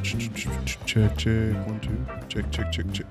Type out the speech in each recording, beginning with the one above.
Check, check, 1, 2. Check, check, check, check.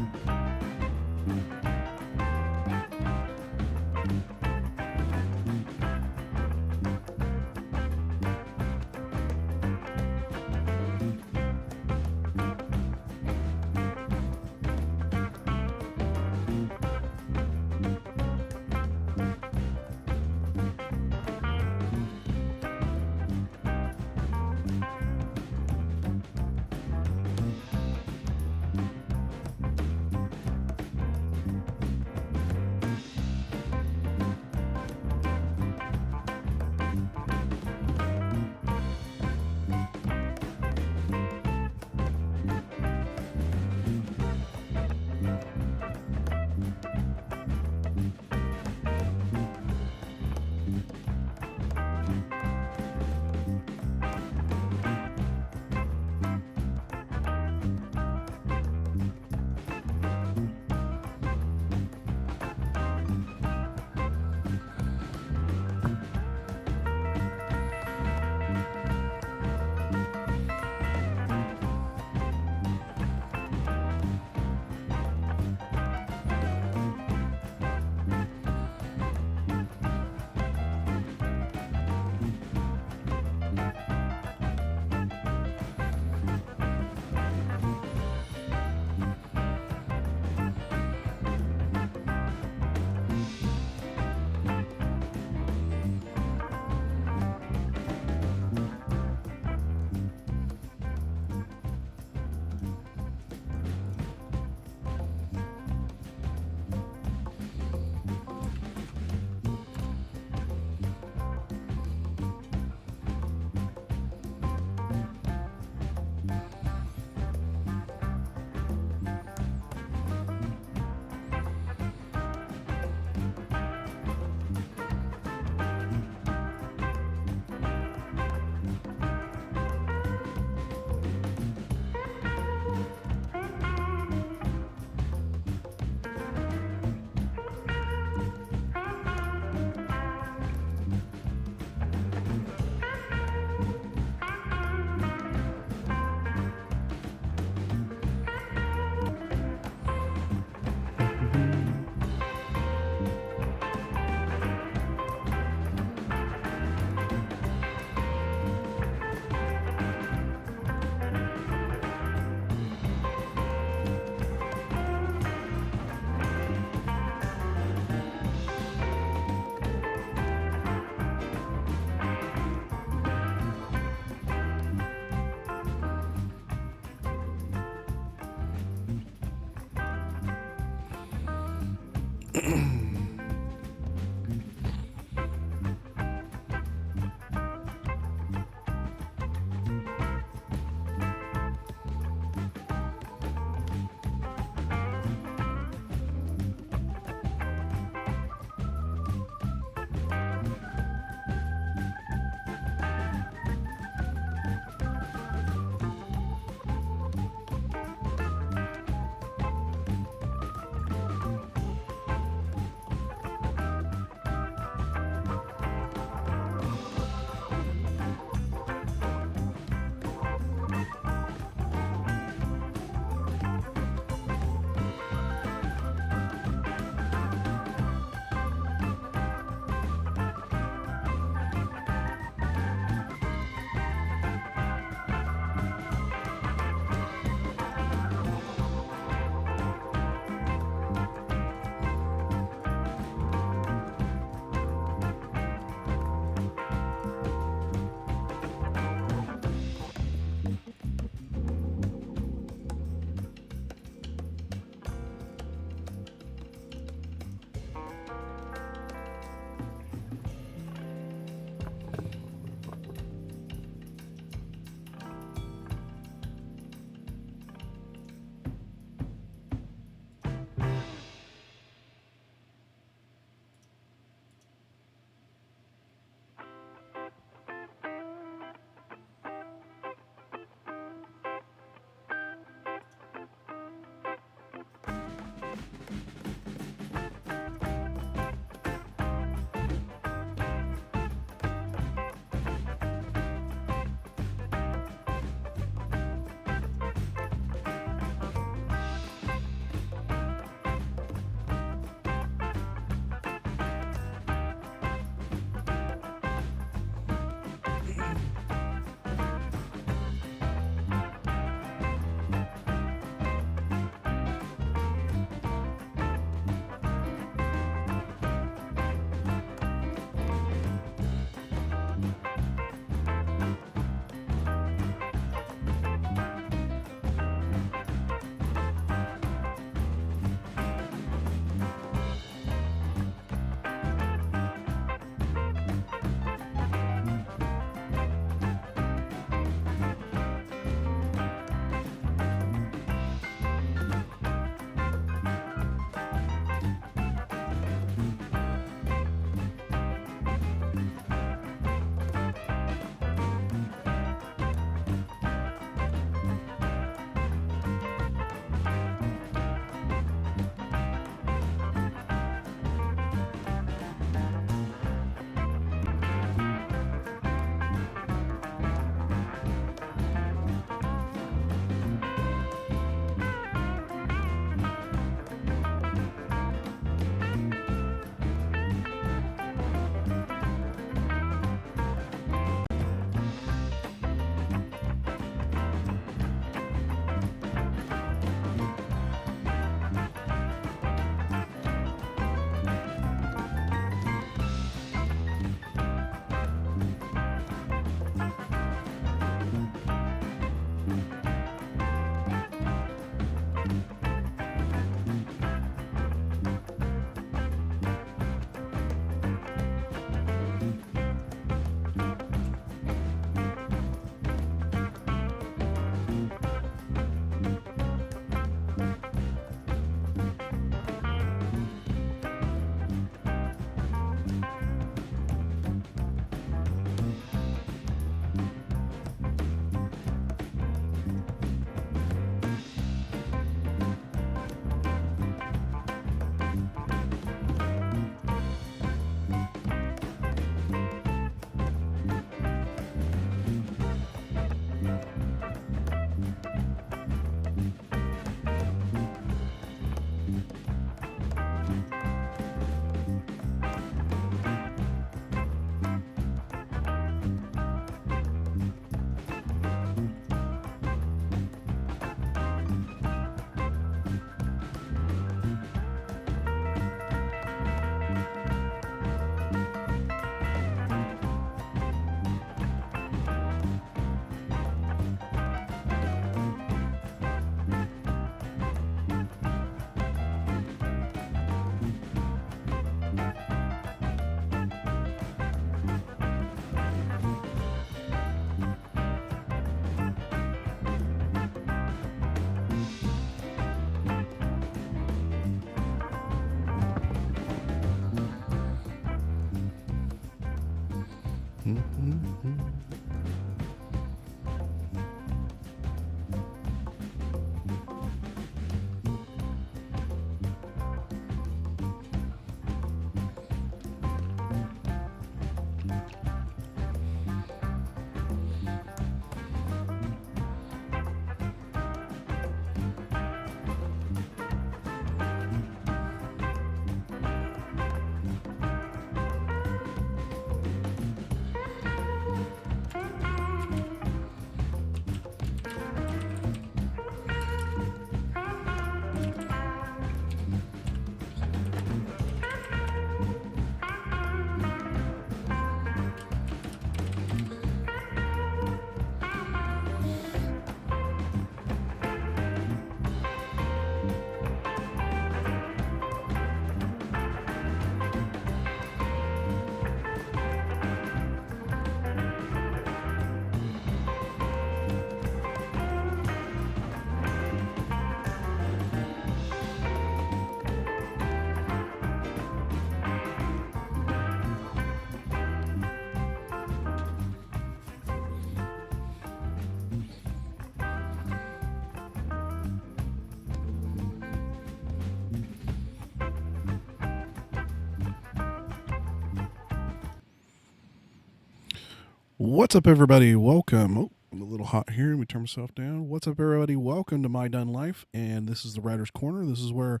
What's up, everybody? Welcome. Oh, I'm a little hot here. Let me turn myself down. What's up, everybody? Welcome to MyDunnLife, and this is the Writer's Corner. This is where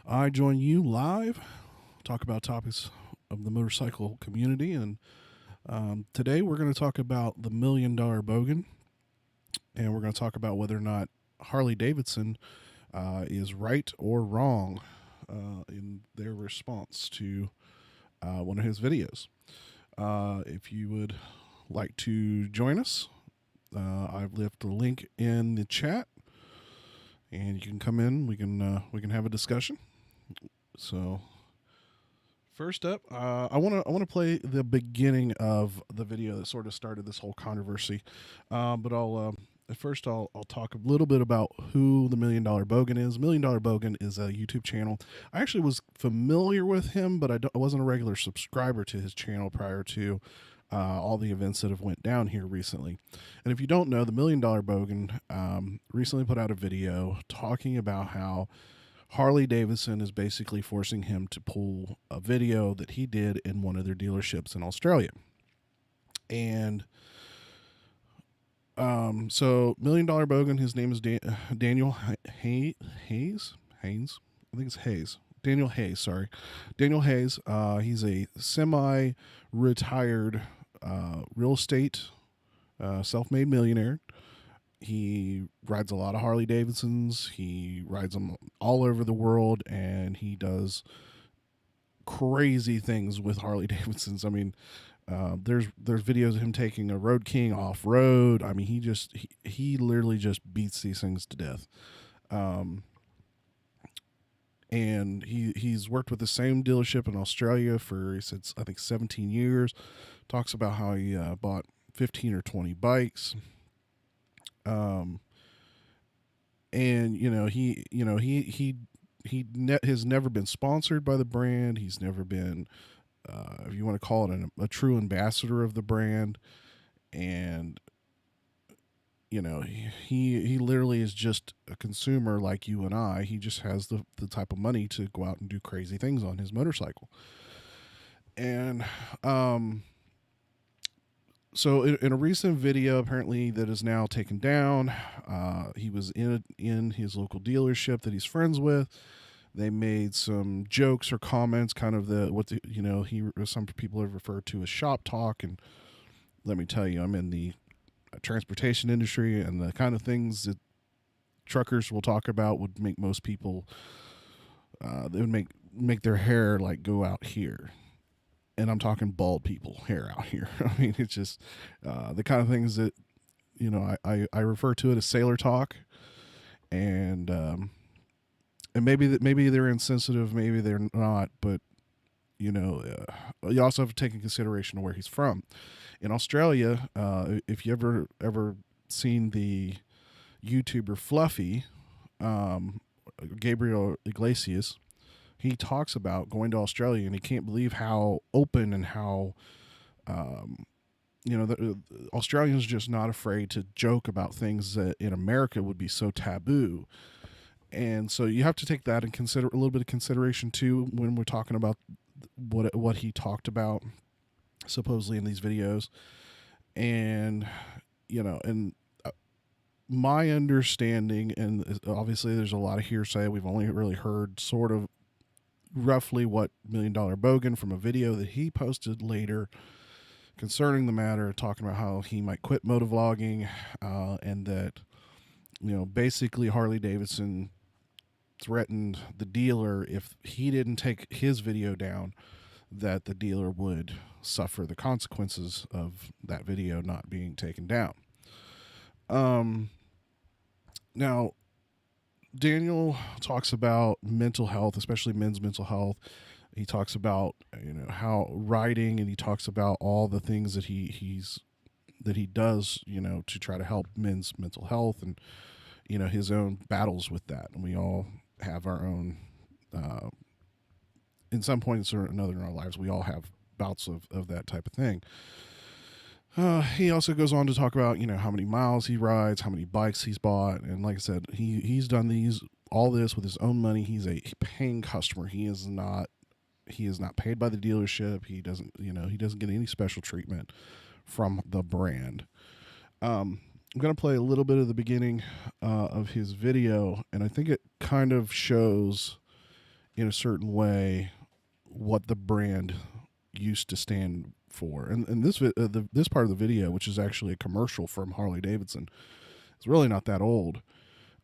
I join you live, talk about topics of the motorcycle community, and today we're going to talk about the Million Dollar Bogan, and we're going to talk about whether or not Harley Davidson is right or wrong in their response to one of his videos. If you would like to join us, I've left a link in the chat, and you can come in. We can have a discussion. So, first up, I want to play the beginning of the video that sort of started this whole controversy. But I'll talk a little bit about who the Million Dollar Bogan is. Million Dollar Bogan is a YouTube channel. I actually was familiar with him, but I wasn't a regular subscriber to his channel prior to all the events that have went down here recently. And if you don't know, the Million Dollar Bogan recently put out a video talking about how Harley Davidson is basically forcing him to pull a video that he did in one of their dealerships in Australia. And so Million Dollar Bogan, his name is Daniel Hayes. Haynes? I think it's Hayes. Daniel Hayes, sorry. Daniel Hayes, he's a semi-retired real estate self-made millionaire. He rides a lot of Harley Davidsons. He rides them all over the world, and he does crazy things with Harley Davidsons. I mean, there's videos of him taking a Road King off road. I mean, he literally just beats these things to death. And he's worked with the same dealership in Australia for, he said, I think 17 years. Talks about how he bought 15 or 20 bikes. And he has never been sponsored by the brand. He's never been, if you want to call it, a true ambassador of the brand. And he literally is just a consumer like you and I. He just has the type of money to go out and do crazy things on his motorcycle. And so in a recent video, apparently, that is now taken down, he was in his local dealership that he's friends with. They made some jokes or comments, kind of some people have referred to as shop talk. And let me tell you, I'm in the transportation industry, and the kind of things that truckers will talk about would make most people, they would make their hair like go out here. And I'm talking bald people hair out here. I mean, it's just the kind of things that, I refer to it as sailor talk. And maybe they're insensitive, maybe they're not, but you also have to take in consideration of where he's from. In Australia, if you ever seen the YouTuber Fluffy, Gabriel Iglesias, he talks about going to Australia, and he can't believe how open and how, the Australians are just not afraid to joke about things that in America would be so taboo. And so you have to take that and consider a little bit of consideration too when we're talking about what he talked about supposedly in these videos. And my understanding, and obviously there's a lot of hearsay, we've only really heard sort of roughly what Million Dollar Bogan from a video that he posted later concerning the matter, talking about how he might quit motovlogging, and that basically Harley Davidson threatened the dealer if he didn't take his video down, that the dealer would suffer the consequences of that video not being taken down. Now, Daniel talks about mental health, especially men's mental health. He talks about how riding, and he talks about all the things that he does to try to help men's mental health, and his own battles with that. And we all have our own, in some points or another in our lives, we all have bouts of that type of thing. He also goes on to talk about, how many miles he rides, how many bikes he's bought. And like I said, he's done all this with his own money. He's a paying customer. He is not paid by the dealership. He doesn't get any special treatment from the brand. I'm going to play a little bit of the beginning of his video, and I think it kind of shows in a certain way what the brand used to stand for. And this part of the video, which is actually a commercial from Harley Davidson, it's really not that old.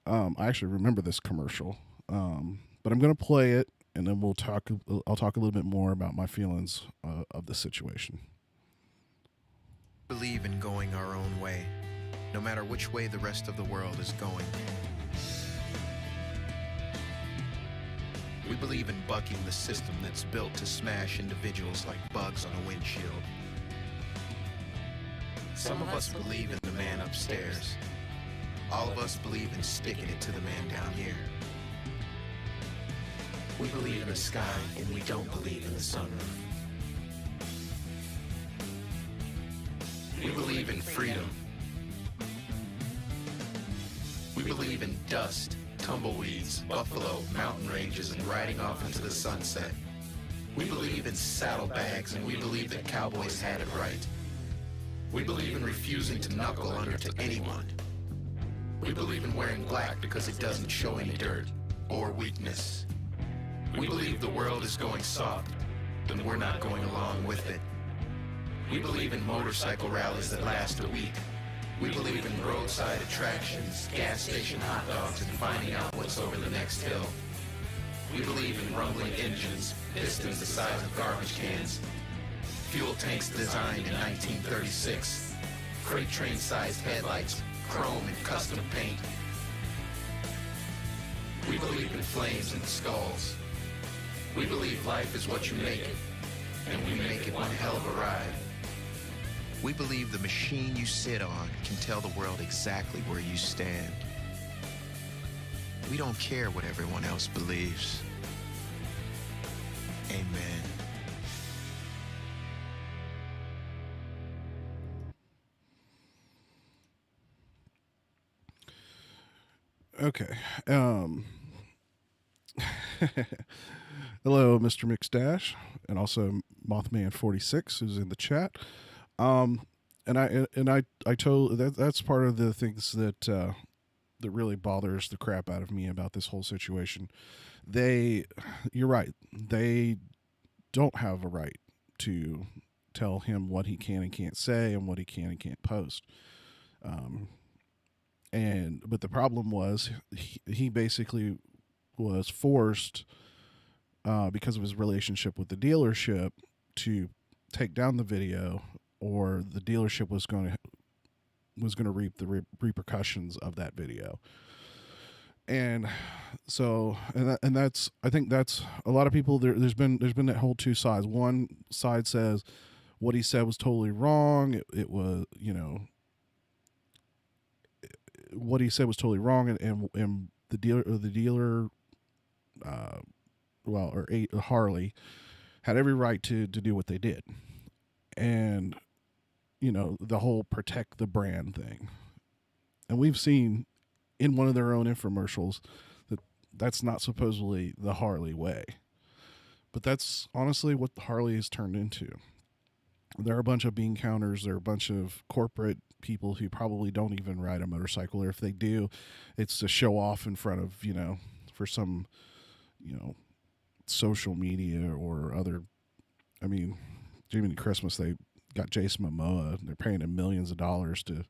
I actually remember this commercial, but I'm going to play it, and then I'll talk a little bit more about my feelings of the situation. Believe in going our own way, no matter which way the rest of the world is going. We believe in bucking the system that's built to smash individuals like bugs on a windshield. Some of us believe in the man upstairs. All of us believe in sticking it to the man down here. We believe in the sky, and we don't believe in the sunroof. We believe in freedom. We believe in dust, tumbleweeds, buffalo, mountain ranges, and riding off into the sunset. We believe in saddlebags, and we believe that cowboys had it right. We believe in refusing to knuckle under to anyone. We believe in wearing black because it doesn't show any dirt or weakness. We believe the world is going soft, and we're not going along with it. We believe in motorcycle rallies that last a week. We believe in roadside attractions, gas station hot dogs, and finding out what's over the next hill. We believe in rumbling engines, pistons the size of garbage cans, fuel tanks designed in 1936, freight train-sized headlights, chrome and custom paint. We believe in flames and skulls. We believe life is what you make it, and we make it one hell of a ride. We believe the machine you sit on can tell the world exactly where you stand. We don't care what everyone else believes. Amen. Okay. Hello, Mr. McStash, and also Mothman46, who's in the chat. And I told that's part of the things that that really bothers the crap out of me about this whole situation. You're right. They don't have a right to tell him what he can and can't say and what he can and can't post. But the problem was he basically was forced because of his relationship with the dealership to take down the video, or the dealership was going to reap the repercussions of that video. And so, and that's, I think that's a lot of people there's been that whole two sides. One side says what he said was totally wrong. It was, what he said was totally wrong, and the dealer Harley had every right to do what they did. And the whole protect the brand thing. And we've seen in one of their own infomercials that that's not supposedly the Harley way. But that's honestly what the Harley has turned into. They're a bunch of bean counters. They're a bunch of corporate people who probably don't even ride a motorcycle, or if they do, it's to show off in front of, for some, social media or other. I mean, Jiminy Christmas, they got Jason Momoa. They're paying him millions of dollars to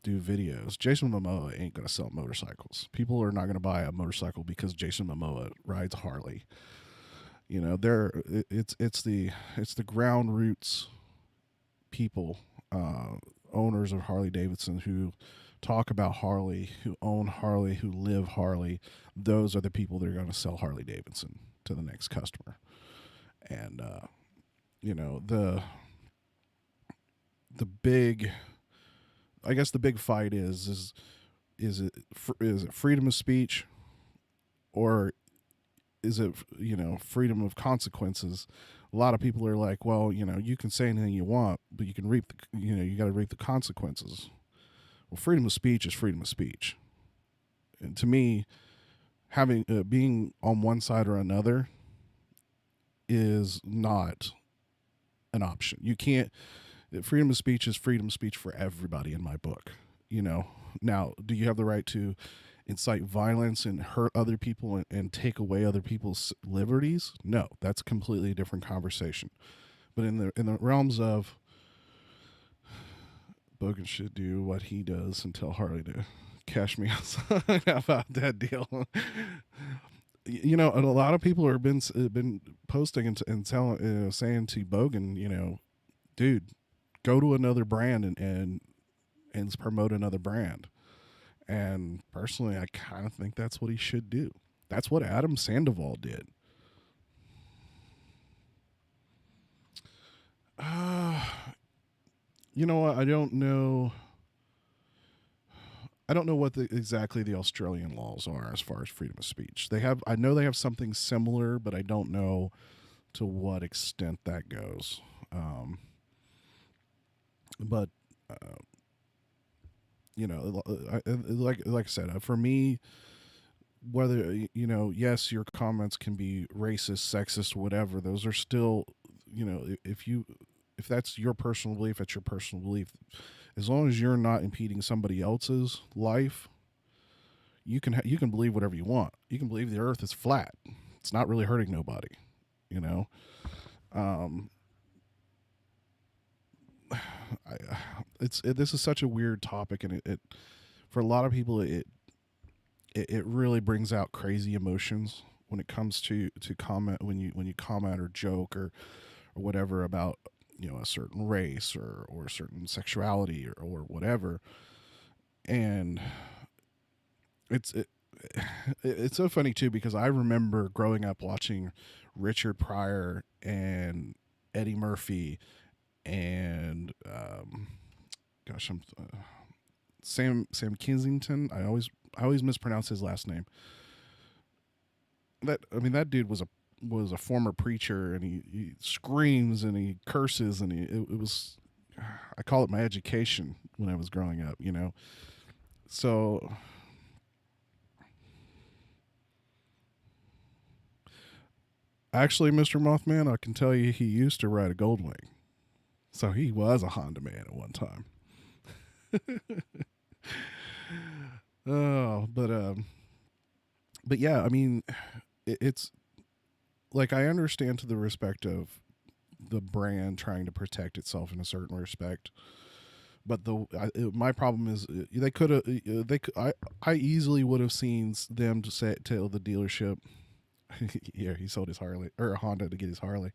do videos. Jason Momoa ain't going to sell motorcycles. People are not going to buy a motorcycle because Jason Momoa rides Harley. It's the ground roots people, owners of Harley Davidson, who talk about Harley, who own Harley, who live Harley. Those are the people that are going to sell Harley Davidson to the next customer. And the big, I guess the big fight is it freedom of speech, or is it freedom of consequences? A lot of people are like, well, you can say anything you want, but you can reap you got to reap the consequences. Well, freedom of speech is freedom of speech, and to me, having being on one side or another is not an option. You can't freedom of speech is freedom of speech for everybody in my book. Now, do you have the right to incite violence and hurt other people and take away other people's liberties? No, that's a completely different conversation. But in the realms of Bogan should do what he does and tell Harley to cash me outside about that deal. And a lot of people have been posting and telling, saying to Bogan, dude, go to another brand and promote another brand. And personally, I kind of think that's what he should do. That's what Adam Sandoval did. You know what? I don't know what exactly the Australian laws are as far as freedom of speech. I know they have something similar, but I don't know to what extent that goes. But like I said, for me, whether yes, your comments can be racist, sexist, whatever. Those are still, if that's your personal belief, that's your personal belief. As long as you're not impeding somebody else's life, you can believe whatever you want. You can believe the earth is flat. It's not really hurting nobody, this is such a weird topic, and it for a lot of people it really brings out crazy emotions when it comes to comment, when you comment or joke or whatever about a certain race or a certain sexuality or whatever. And it's so funny too, because I remember growing up watching Richard Pryor and Eddie Murphy and Sam Kensington. I always mispronounce his last name. That dude was a former preacher, and he screams and he curses, and it was, I call it my education when I was growing up, So actually, Mr. Mothman, I can tell you he used to ride a Goldwing. So he was a Honda man at one time. Oh, but yeah, I mean, it's like, I understand to the respect of the brand trying to protect itself in a certain respect, but my problem is I easily would have seen them to tell the dealership, yeah, he sold his Harley or Honda to get his Harley.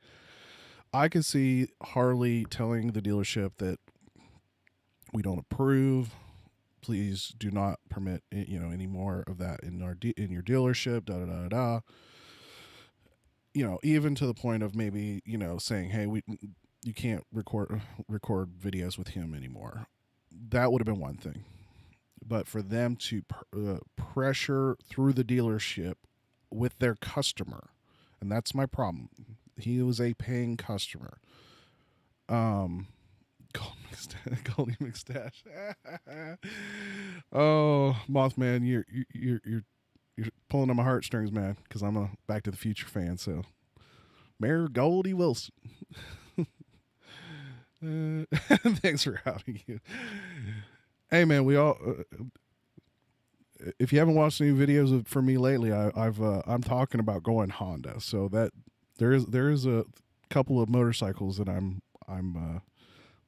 I could see Harley telling the dealership that we don't approve. Please do not permit any more of that in your dealership. Da da da da. Even to the point of maybe saying, hey, you can't record videos with him anymore. That would have been one thing. But for them to pressure through the dealership with their customer, and that's my problem. He was a paying customer. Goldie McStash. Oh, Mothman, you're pulling on my heartstrings, man, because I'm a Back to the Future fan. So, Mayor Goldie Wilson. Thanks for having you. Hey, man, we all. If you haven't watched any videos for me lately, I'm talking about going Honda. So that there is a couple of motorcycles that I'm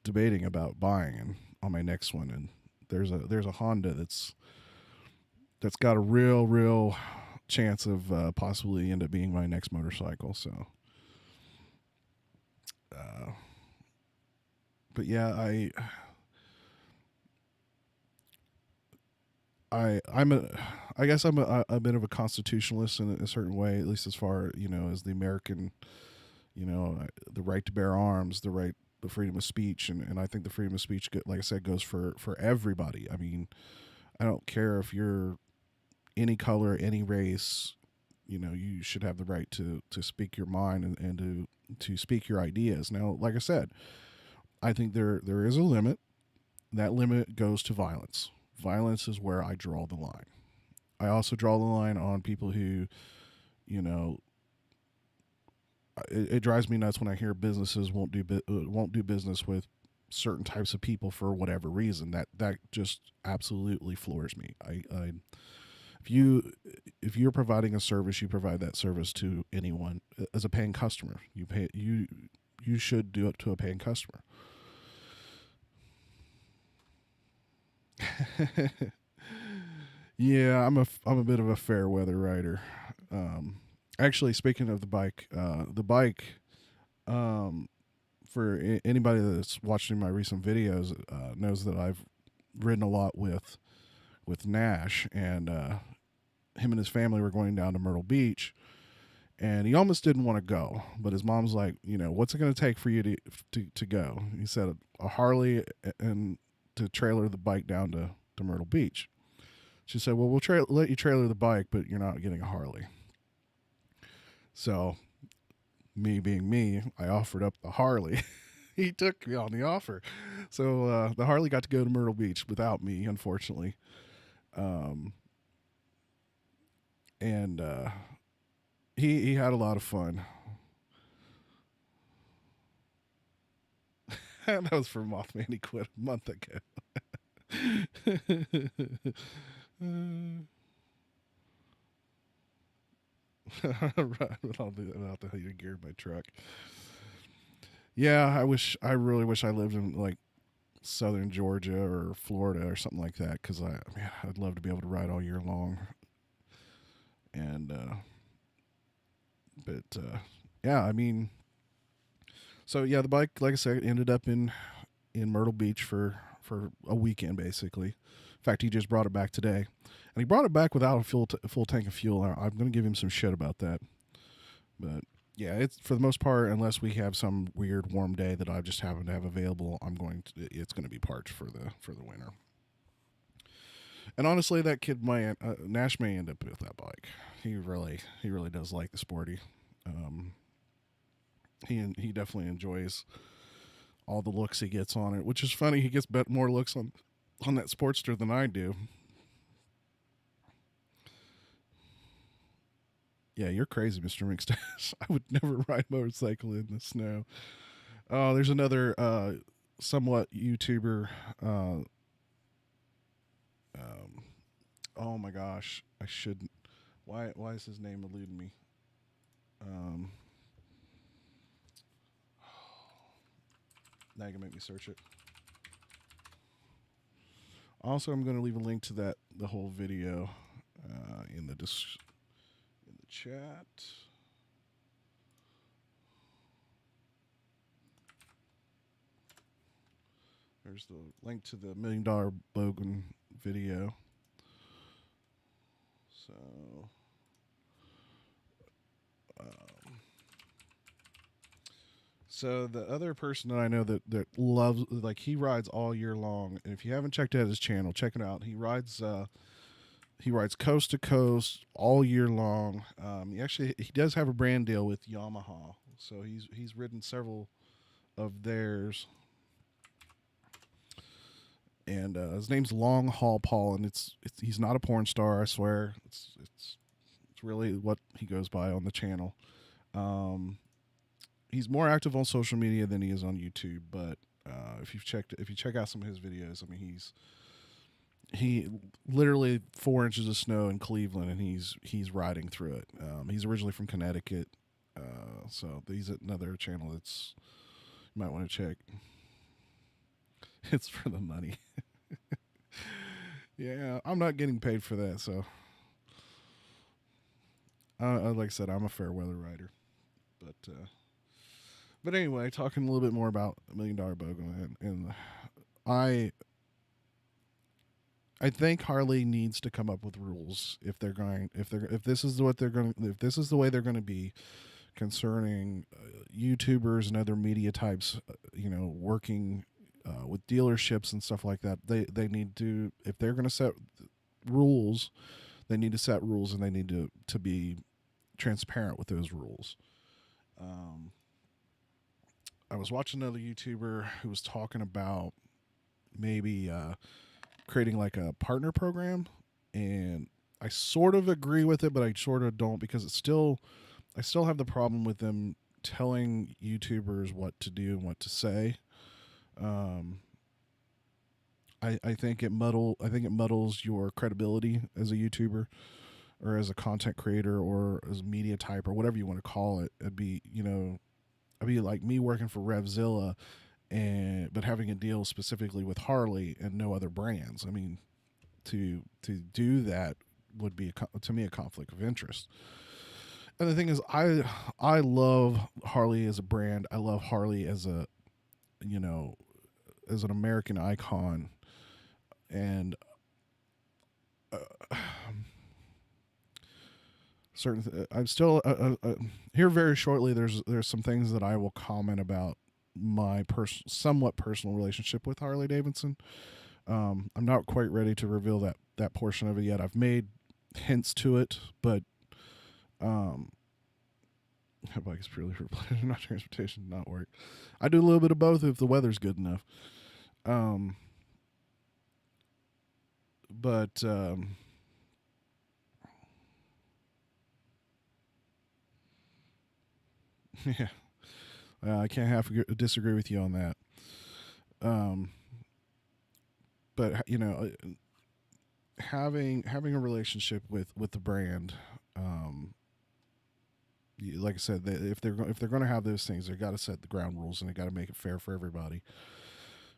debating about buying and on my next one, and there's a Honda that's got a real chance of possibly end up being my next motorcycle. So, but yeah, I guess I'm a bit of a constitutionalist in a certain way, at least as far as the American, the right to bear arms, the freedom of speech, and I think the freedom of speech, like I said, goes for everybody. I mean, I don't care if you're any color, any race, you should have the right to speak your mind and to speak your ideas. Now, like I said, I think there is a limit. That limit goes to violence. Violence is where I draw the line. I also draw the line on people who, it drives me nuts when I hear businesses won't do business with certain types of people for whatever reason. That just absolutely floors me. I if you're providing a service, you provide that service to anyone as a paying customer. You should do it to a paying customer. Yeah, I'm a bit of a fair weather rider. Actually, speaking of the bike, for anybody that's watching my recent videos knows that I've ridden a lot with Nash, and him and his family were going down to Myrtle Beach, and he almost didn't want to go, but his mom's like, what's it going to take for you to go? He said a Harley and to trailer the bike down to Myrtle Beach. She said, well, we'll let you trailer the bike, but you're not getting a Harley. So, me being me, I offered up the Harley. He took me on the offer. So the Harley got to go to Myrtle Beach without me, unfortunately. And he had a lot of fun. That was for Mothman. He quit a month ago. Right, I'll do that without the gear in my truck. Yeah, I really wish I lived in like southern Georgia or Florida or something like that, because I'd love to be able to ride all year long. And yeah, I mean, so yeah, the bike, like I said, ended up in Myrtle Beach for a weekend basically. In fact, he just brought it back today, and he brought it back without a full tank of fuel. I'm going to give him some shit about that, but yeah, it's for the most part, unless we have some weird warm day that I just happen to have available, it's going to be parked for the winter. And honestly, that kid Nash may end up with that bike. He really does like the sporty. He definitely enjoys all the looks he gets on it, which is funny. He gets more looks on that Sportster than I do. Yeah, you're crazy, Mr. Minkstash. I would never ride a motorcycle in the snow. Oh, there's another somewhat YouTuber. Oh my gosh, I shouldn't. Why is his name eluding me? Now you can make me search it. Also, I'm going to leave a link to the whole video in the chat. There's the link to the Million Dollar Bogan video. So the other person that I know that loves, like, he rides all year long, and if you haven't checked out his channel, check it out. He rides coast to coast all year long. He does have a brand deal with Yamaha, so he's ridden several of theirs. And his name's Long Haul Paul, and he's not a porn star, I swear. It's really what he goes by on the channel. He's more active on social media than he is on YouTube, but if you check out some of his videos, I mean, he literally 4 inches of snow in Cleveland, and he's riding through it. He's originally from Connecticut, so he's another channel that's you might want to check. It's for the money. Yeah, I'm not getting paid for that, so like I said, I'm a fair weather rider, but anyway, talking a little bit more about Million Dollar Bogan, and I think Harley needs to come up with rules if this is the way they're going to be concerning YouTubers and other media types, working with dealerships and stuff like that. They need to, if they're going to set rules, they need to set rules, and they need to be transparent with those rules. I was watching another YouTuber who was talking about maybe creating like a partner program, and I sort of agree with it, but I sort of don't, because I still have the problem with them telling YouTubers what to do and what to say. Um, I think it muddles your credibility as a YouTuber or as a content creator or as a media type or whatever you want to call it. It'd be like me working for Revzilla and but having a deal specifically with Harley and no other brands. I mean, to do that would be to me a conflict of interest. And the thing is, I love Harley as a brand. I love Harley as a you know as an American icon, and I'm still here very shortly. There's some things that I will comment about my somewhat personal relationship with Harley Davidson. I'm not quite ready to reveal that portion of it yet. I've made hints to it, but my bike is purely for pleasure, not transportation, not work. I do a little bit of both if the weather's good enough. But yeah, I can't disagree with you on that. But having a relationship with the brand, like I said, if they're going to have those things, they got to set the ground rules and they got to make it fair for everybody.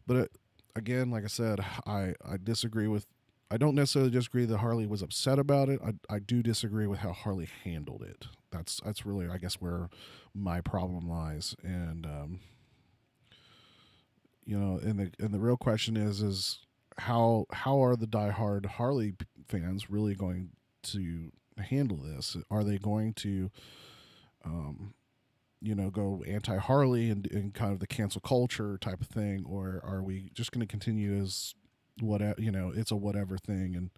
But again, like I said, I disagree with. I don't necessarily disagree that Harley was upset about it. I do disagree with how Harley handled it. That's really, I guess, where my problem lies. And and the real question is how are the diehard Harley fans really going to handle this? Are they going to go anti-Harley and kind of the cancel culture type of thing, or are we just going to continue as whatever, it's a whatever thing? And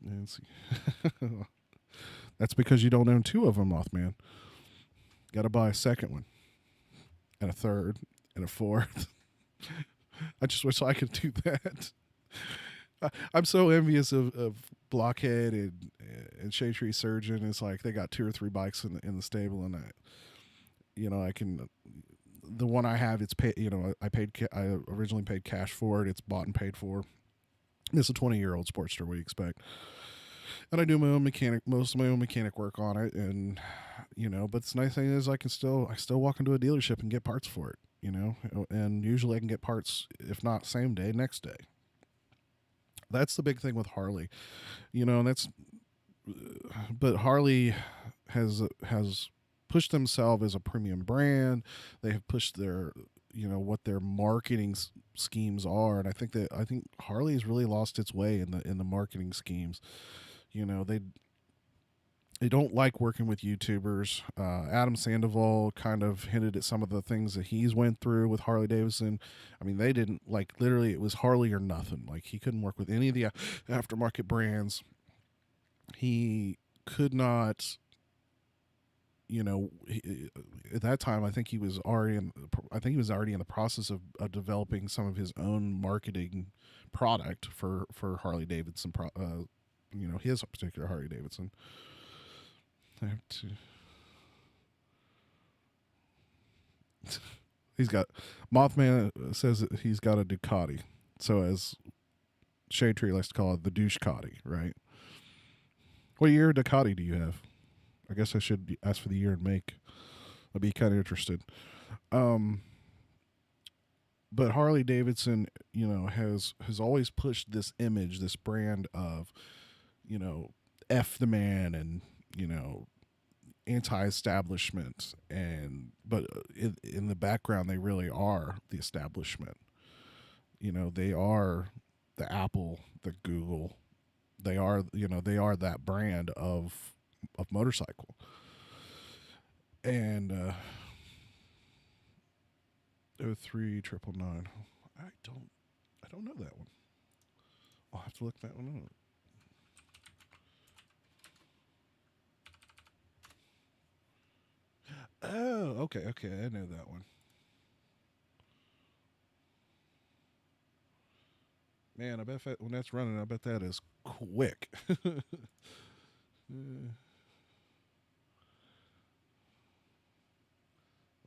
let's see. That's because you don't own two of them, Mothman. Got to buy a second one and a third and a fourth. I just wish I could do that. I'm so envious of Blockhead and Shade Tree Surgeon. It's like they got 2 or 3 bikes in the stable, and I can. The one I have, it's paid. I originally paid cash for it. It's bought and paid for. It's a 20-year-old Sportster. What do you expect? And I do most of my own mechanic work on it, and But the nice thing is I still walk into a dealership and get parts for it. And usually I can get parts, if not same day, next day. That's the big thing with Harley, and but Harley has pushed themselves as a premium brand. They have pushed their, what their marketing schemes are, and I think Harley has really lost its way in the marketing schemes. They don't like working with YouTubers. Adam Sandoval kind of hinted at some of the things that he's went through with Harley Davidson. I mean, they didn't literally. It was Harley or nothing. Like, he couldn't work with any of the aftermarket brands. He could not. At that time, I think he was already in the process of developing some of his own marketing product for Harley Davidson. His particular Harley Davidson. I have to. He's got Mothman says that he's got a Ducati. So as Shade Tree likes to call it, the douche-cotty, right? What year Ducati do you have? I guess I should ask for the year and make. I'd be kind of interested. But Harley Davidson, has always pushed this image, this brand of, F the man and, anti-establishment, but in the background they really are the establishment. They are the Apple, the Google. They are that brand of motorcycle. And 03 999. I don't know that one. I'll have to look that one up. Oh, okay, I know that one. Man, I bet when that's running, I bet that is quick.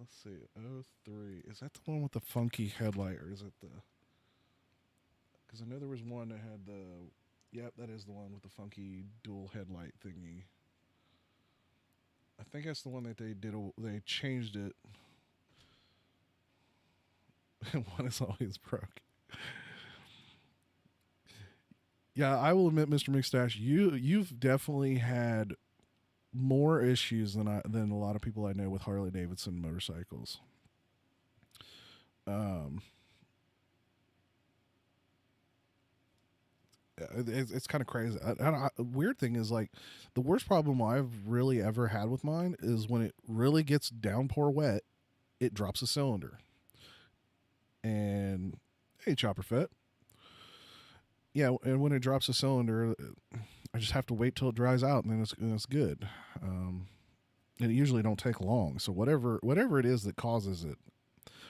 Let's see. Oh 03. Is that the one with the funky headlight, or is it the? Because I know there was one that had the. Yep, that is the one with the funky dual headlight thingy. I think that's the one that they did. They changed it. One is always broke. Yeah, I will admit, Mr. McStash, you've definitely had more issues than a lot of people I know with Harley Davidson motorcycles. It's kind of crazy. Weird thing is, like, the worst problem I've really ever had with mine is when it really gets downpour wet, it drops a cylinder. And hey, Chopper Fett. Yeah, and when it drops a cylinder, I just have to wait till it dries out, and then it's good. And it usually don't take long. So whatever it is that causes it,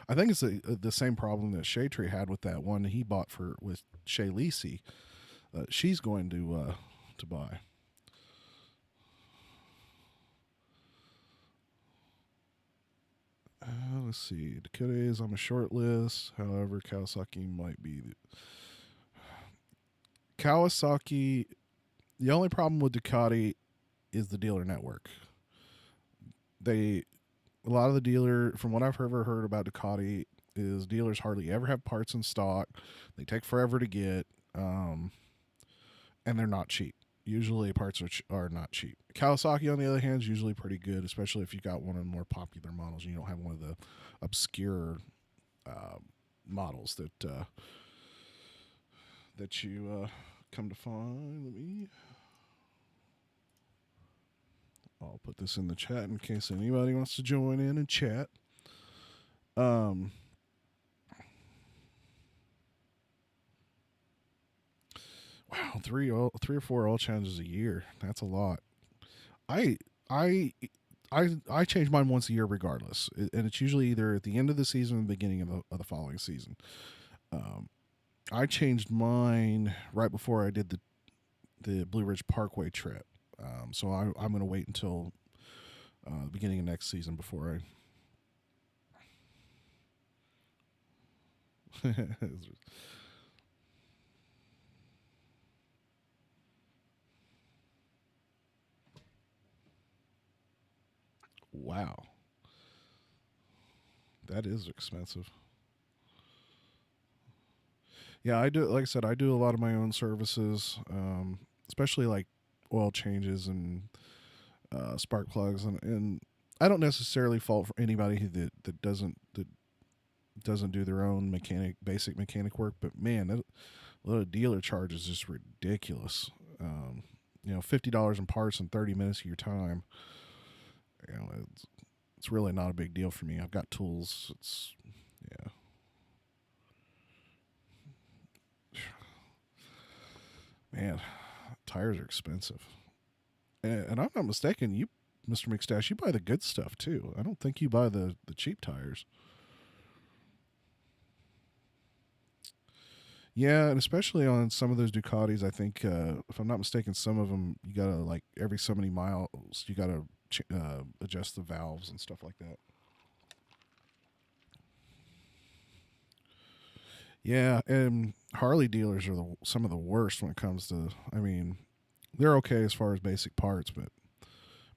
I think it's the same problem that Shea Tree had with that one he bought with Shay Lisi. She's going to buy. Let's see. Dakota is on a short list. However, Kawasaki might be. Kawasaki. The only problem with Ducati is the dealer network. A lot of the dealer, from what I've ever heard about Ducati, is dealers hardly ever have parts in stock. They take forever to get, and they're not cheap. Usually parts are not cheap. Kawasaki, on the other hand, is usually pretty good, especially if you got one of the more popular models. You don't have one of the obscure models that you come to find. I'll put this in the chat in case anybody wants to join in and chat. Wow, three or four oil changes a year. That's a lot. I change mine once a year regardless, and it's usually either at the end of the season or the beginning of the following season. I changed mine right before I did the Blue Ridge Parkway trip. So I'm going to wait until the beginning of next season before I. Wow, that is expensive. Yeah, I do. Like I said, I do a lot of my own services, especially like oil changes and spark plugs, and I don't necessarily fault for anybody that doesn't do their own basic mechanic work. But man, the dealer charge is just ridiculous. $50 in parts and 30 minutes of your time. It's really not a big deal for me. I've got tools. Yeah. Man, tires are expensive. And I'm not mistaken, you, Mr. McStash, you buy the good stuff too. I don't think you buy the cheap tires. Yeah, and especially on some of those Ducatis, I think, if I'm not mistaken, some of them you gotta, like, every so many miles you gotta adjust the valves and stuff like that. Yeah, and Harley dealers are some of the worst when it comes to. I mean, they're okay as far as basic parts, but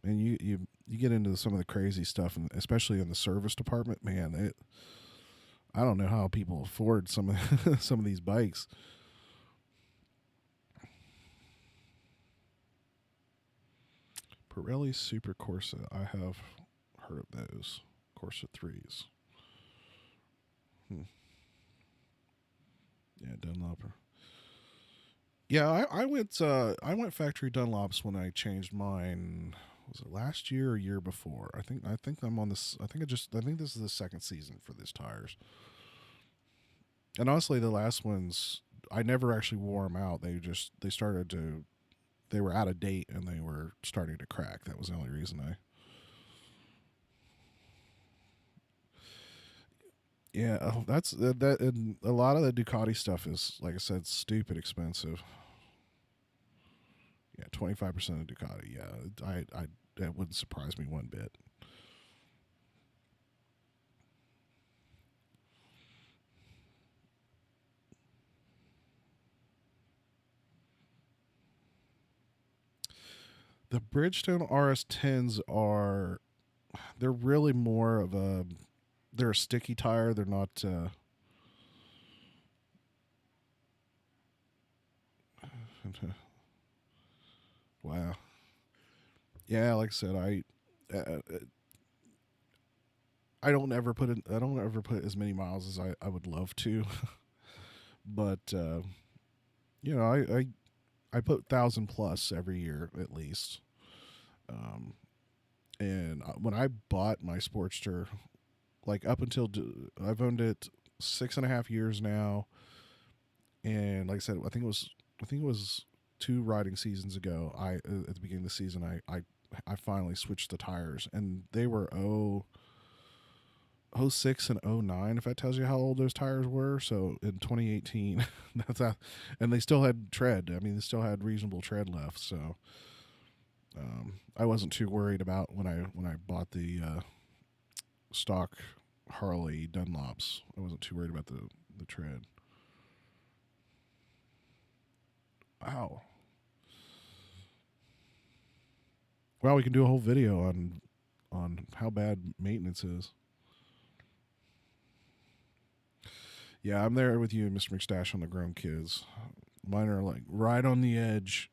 man, you get into some of the crazy stuff, and especially in the service department, man, I don't know how people afford some of some of these bikes. Pirelli Super Corsa. I have heard of those Corsa 3s. Yeah, Dunlopper. Yeah, I went factory Dunlops when I changed mine. Was it last year or year before? I think I'm on this. I think this is the second season for these tires. And honestly, the last ones I never actually wore them out. They were out of date and they were starting to crack. That was the only reason I. Yeah, that's that. And a lot of the Ducati stuff is, like I said, stupid expensive. Yeah, 25% of Ducati. Yeah, I that wouldn't surprise me one bit. The Bridgestone RS10s are, they're really more of a, they're a sticky tire. They're not, wow. Yeah, like I said, I don't ever put in, I don't ever put as many miles as I would love to, but you know, I put 1,000 plus every year at least. Um, and when I bought my Sportster, like up until I've owned it 6.5 years now, and like I said, I think it was 2 riding seasons ago. I At the beginning of the season, I finally switched the tires, and they were '06 and '09. If that tells you how old those tires were. So in 2018, that's how, and they still had tread. I mean, they still had reasonable tread left. So I wasn't too worried about when I bought the stock Harley Dunlops. I wasn't too worried about the tread. Wow. Well, we can do a whole video on how bad maintenance is. Yeah, I'm there with you, Mr. McStash, on the grown kids. Mine are like right on the edge.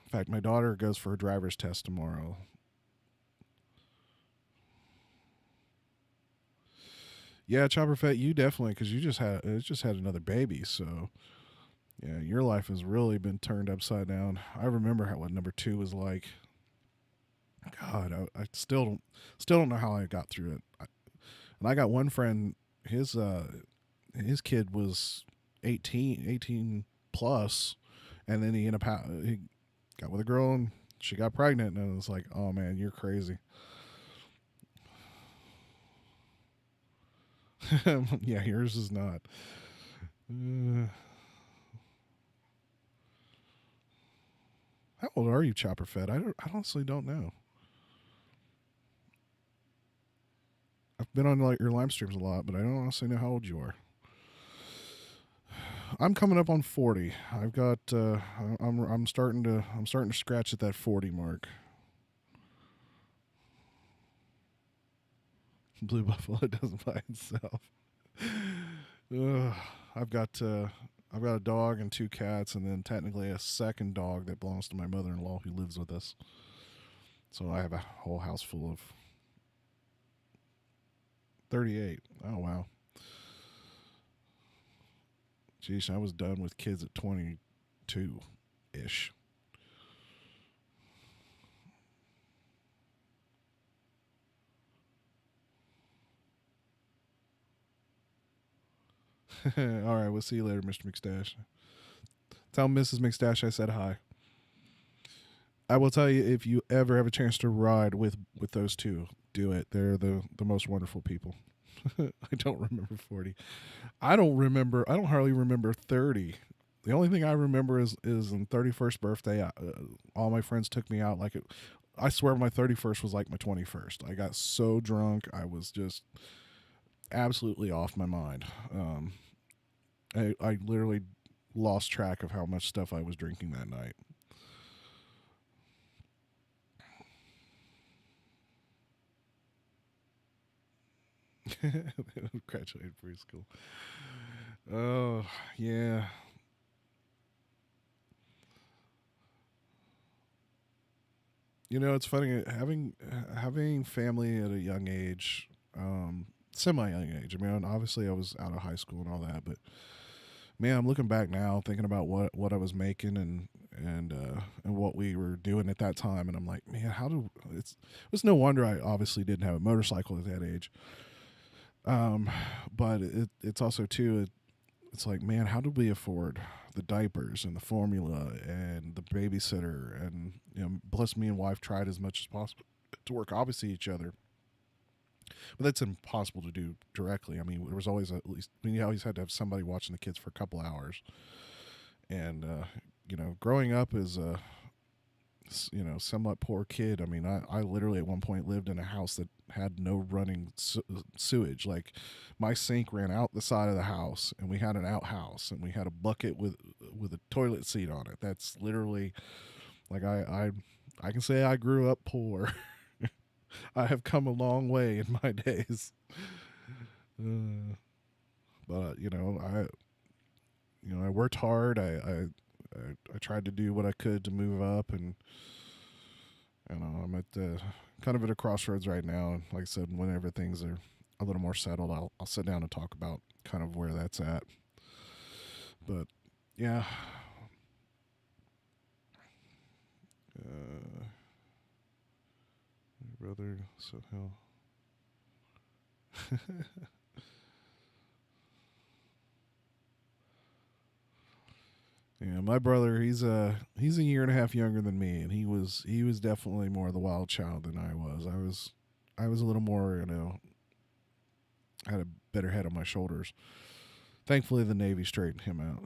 In fact, my daughter goes for her driver's test tomorrow. Yeah, Chopper Fett, you definitely, because you just had another baby, so yeah, your life has really been turned upside down. I remember what number 2 was like. God, I still don't know how I got through it. And I got one friend, his kid was 18 plus, and then he he got with a girl and she got pregnant, and it was like, oh man, you're crazy. Yeah, yours is not. How old are you, Chopper Fed? I honestly don't know. I've been on like your live streams a lot, but I don't honestly know how old you are. I'm coming up on 40. I've got I'm starting to scratch at that 40 mark. Blue Buffalo doesn't by itself. Ugh, I've got I've got a dog and 2 cats, and then technically a second dog that belongs to my mother-in-law who lives with us. So I have a whole house full of 38. Oh wow. Geez, I was done with kids at 22 ish. All right, we'll see you later, Mr. McStash. Tell Mrs. McStash I said hi. I will tell you, if you ever have a chance to ride with those two, do it. They're the most wonderful people. I don't remember 40. I don't hardly remember 30. The only thing I remember is on 31st birthday, all my friends took me out like it. I swear my 31st was like my 21st. I got so drunk, I was just absolutely off my mind. I literally lost track of how much stuff I was drinking that night. Graduated preschool. Oh yeah. You know, it's funny having family at a young age, semi young age. I mean, obviously I was out of high school and all that, but man, I'm looking back now, thinking about what I was making and what we were doing at that time, and I'm like, man, it's no wonder I obviously didn't have a motorcycle at that age. But it's also too, it's like, man, how did we afford the diapers and the formula and the babysitter, and plus me and wife tried as much as possible to work obviously each other, but that's impossible to do directly. I mean, there was always at least, I mean, you always had to have somebody watching the kids for a couple hours, and growing up as a somewhat poor kid. I mean, I literally at one point lived in a house that had no running sewage. Like my sink ran out the side of the house, and we had an outhouse, and we had a bucket with a toilet seat on it. That's literally like I can say I grew up poor. I have come a long way in my days. But I worked hard. I tried to do what I could to move up, and I'm at kind of at a crossroads right now. And like I said, whenever things are a little more settled, I'll sit down and talk about kind of where that's at. But yeah, brother. So hell. Yeah, my brother, he's a year and a half younger than me, and he was definitely more the wild child than I was. I was a little more, had a better head on my shoulders. Thankfully, the Navy straightened him out.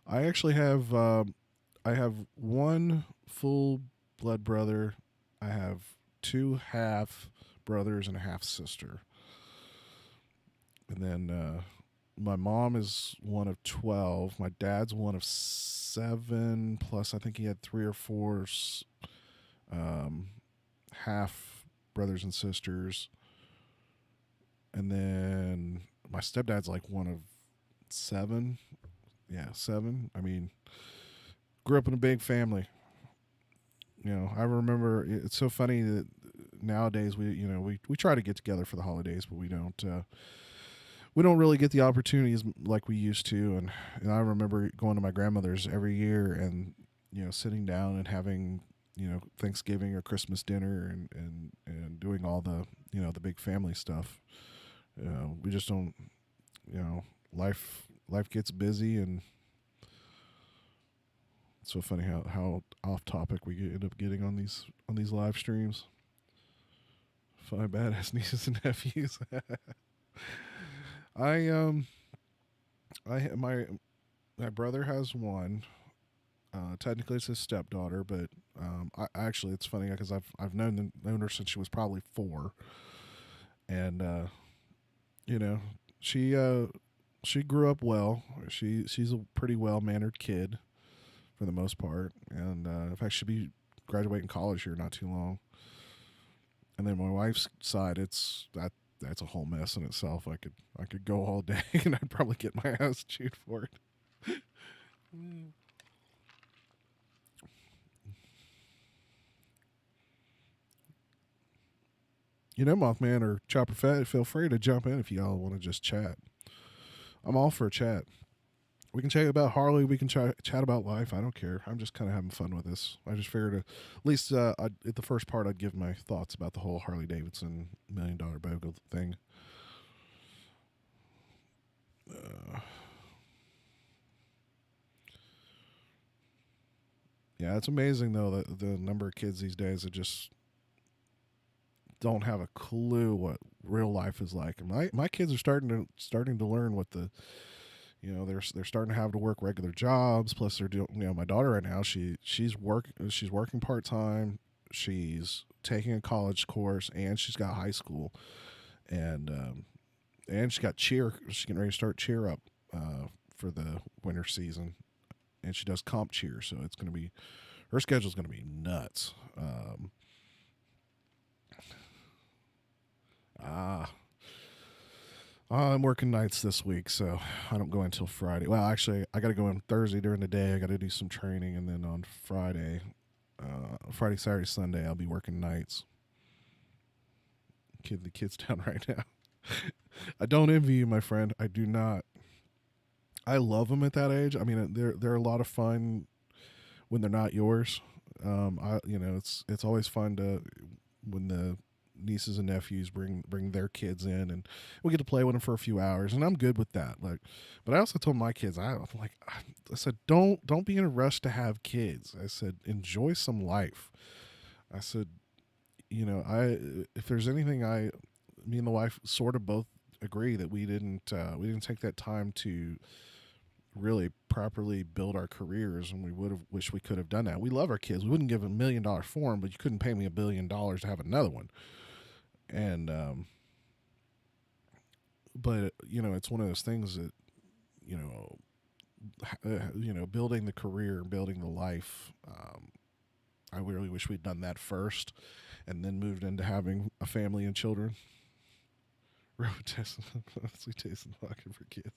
I actually have I have one full blood brother. I have two half brothers and a half sister, and then my mom is one of 12. My dad's one of 7. Plus, I think he had 3 or 4 half brothers and sisters. And then my stepdad's like one of 7. Yeah, 7. I mean, grew up in a big family. I remember it's so funny that nowadays we try to get together for the holidays, but we don't really get the opportunities like we used to. And I remember going to my grandmother's every year and sitting down and having Thanksgiving or Christmas dinner and doing all the the big family stuff. We just don't, life gets busy, and it's so funny how off topic we end up getting on these live streams. 5 badass nieces and nephews. My brother has one. Technically, it's his stepdaughter, but I actually it's funny because I've known her since she was probably 4, and she grew up well. She's a pretty well mannered kid for the most part, and in fact, she'll be graduating college here not too long. And then my wife's side, that's a whole mess in itself. I could go all day and I'd probably get my ass chewed for it. Mothman or Chopper Fat, feel free to jump in if y'all want to just chat. I'm all for a chat. We can chat about Harley. We can chat about life. I don't care. I'm just kind of having fun with this. I just figured at least at the first part, I'd give my thoughts about the whole Harley Davidson $1 Million Bogan thing. Yeah, it's amazing though that the number of kids these days that just don't have a clue what real life is like. And my kids are starting to learn what the they're starting to have to work regular jobs. Plus, they're doing. My daughter right now, she's working part time. She's taking a college course, and she's got high school, and she's got cheer. She's getting ready to start cheer up for the winter season, and she does comp cheer. So it's going to be her schedule's going to be nuts. I'm working nights this week, so I don't go until Friday. Well, actually, I got to go on Thursday during the day. I got to do some training, and then on Friday, Saturday, Sunday, I'll be working nights. Kid the kids down right now. I don't envy you, my friend. I do not. I love them at that age. I mean, they're a lot of fun when they're not yours. It's always fun to when the nieces and nephews bring their kids in, and we get to play with them for a few hours, and I'm good with that. But I also told my kids, I said, don't be in a rush to have kids. I said, enjoy some life. I said, if there's anything, me and the wife sort of both agree that we didn't take that time to really properly build our careers, and we would have wished we could have done that. We love our kids. We wouldn't give $1 million for them, but you couldn't pay me $1 billion to have another one. And but it's one of those things that building the career and building the life. I really wish we'd done that first, and then moved into having a family and children. Robitussin, honestly, tasting vodka for kids.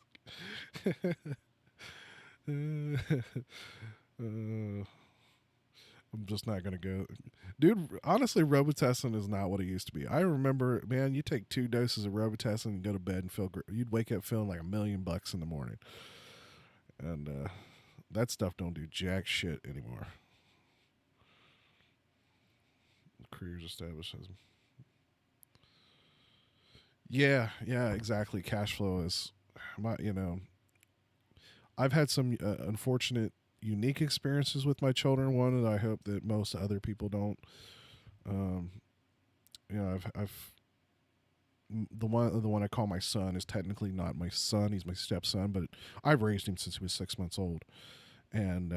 I'm just not gonna go, dude. Honestly, Robitussin is not what it used to be. I remember, man, you take 2 doses of Robitussin and go to bed and feel great. You'd wake up feeling like $1,000,000 in the morning, and that stuff don't do jack shit anymore. Careers established as, yeah, exactly. Cash flow is my, I've had some unfortunate, unique experiences with my children. One that I hope that most other people don't. Um, I've the one I call my son is technically not my son. He's my stepson, but I've raised him since he was 6 months old, and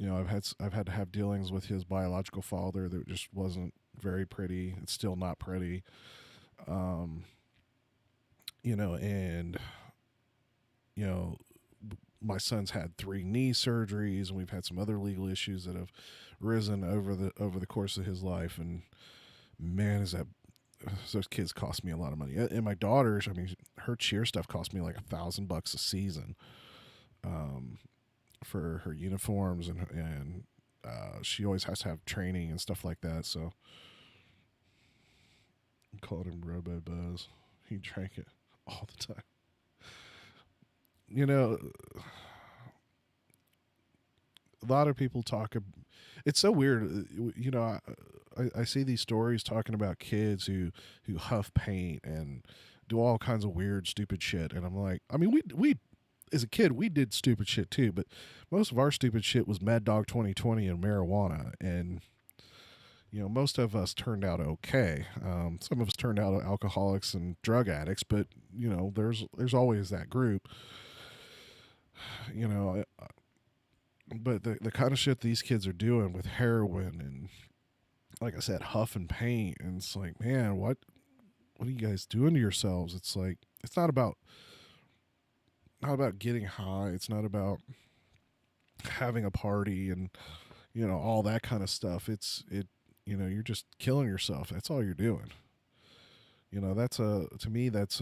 I've had to have dealings with his biological father that just wasn't very pretty. It's still not pretty. Um, and you know, my son's had 3 knee surgeries, and we've had some other legal issues that have risen over the course of his life. And man, is that those kids cost me a lot of money. And my daughter's, I mean, her cheer stuff cost me like $1,000 a season, for her uniforms, and she always has to have training and stuff like that. So I called him Robo Buzz. He drank it all the time. A lot of people talk. It's so weird. I see these stories talking about kids who huff paint and do all kinds of weird, stupid shit, and I'm like, I mean, we as a kid we did stupid shit too, but most of our stupid shit was Mad Dog 2020 and marijuana, and most of us turned out okay. Some of us turned out alcoholics and drug addicts, but there's always that group. But the kind of shit these kids are doing with heroin and, like I said, huff and paint, and it's like, man, what are you guys doing to yourselves? It's like, it's not about getting high. It's not about having a party and all that kind of stuff. You're just killing yourself. That's all you're doing. That's to me that's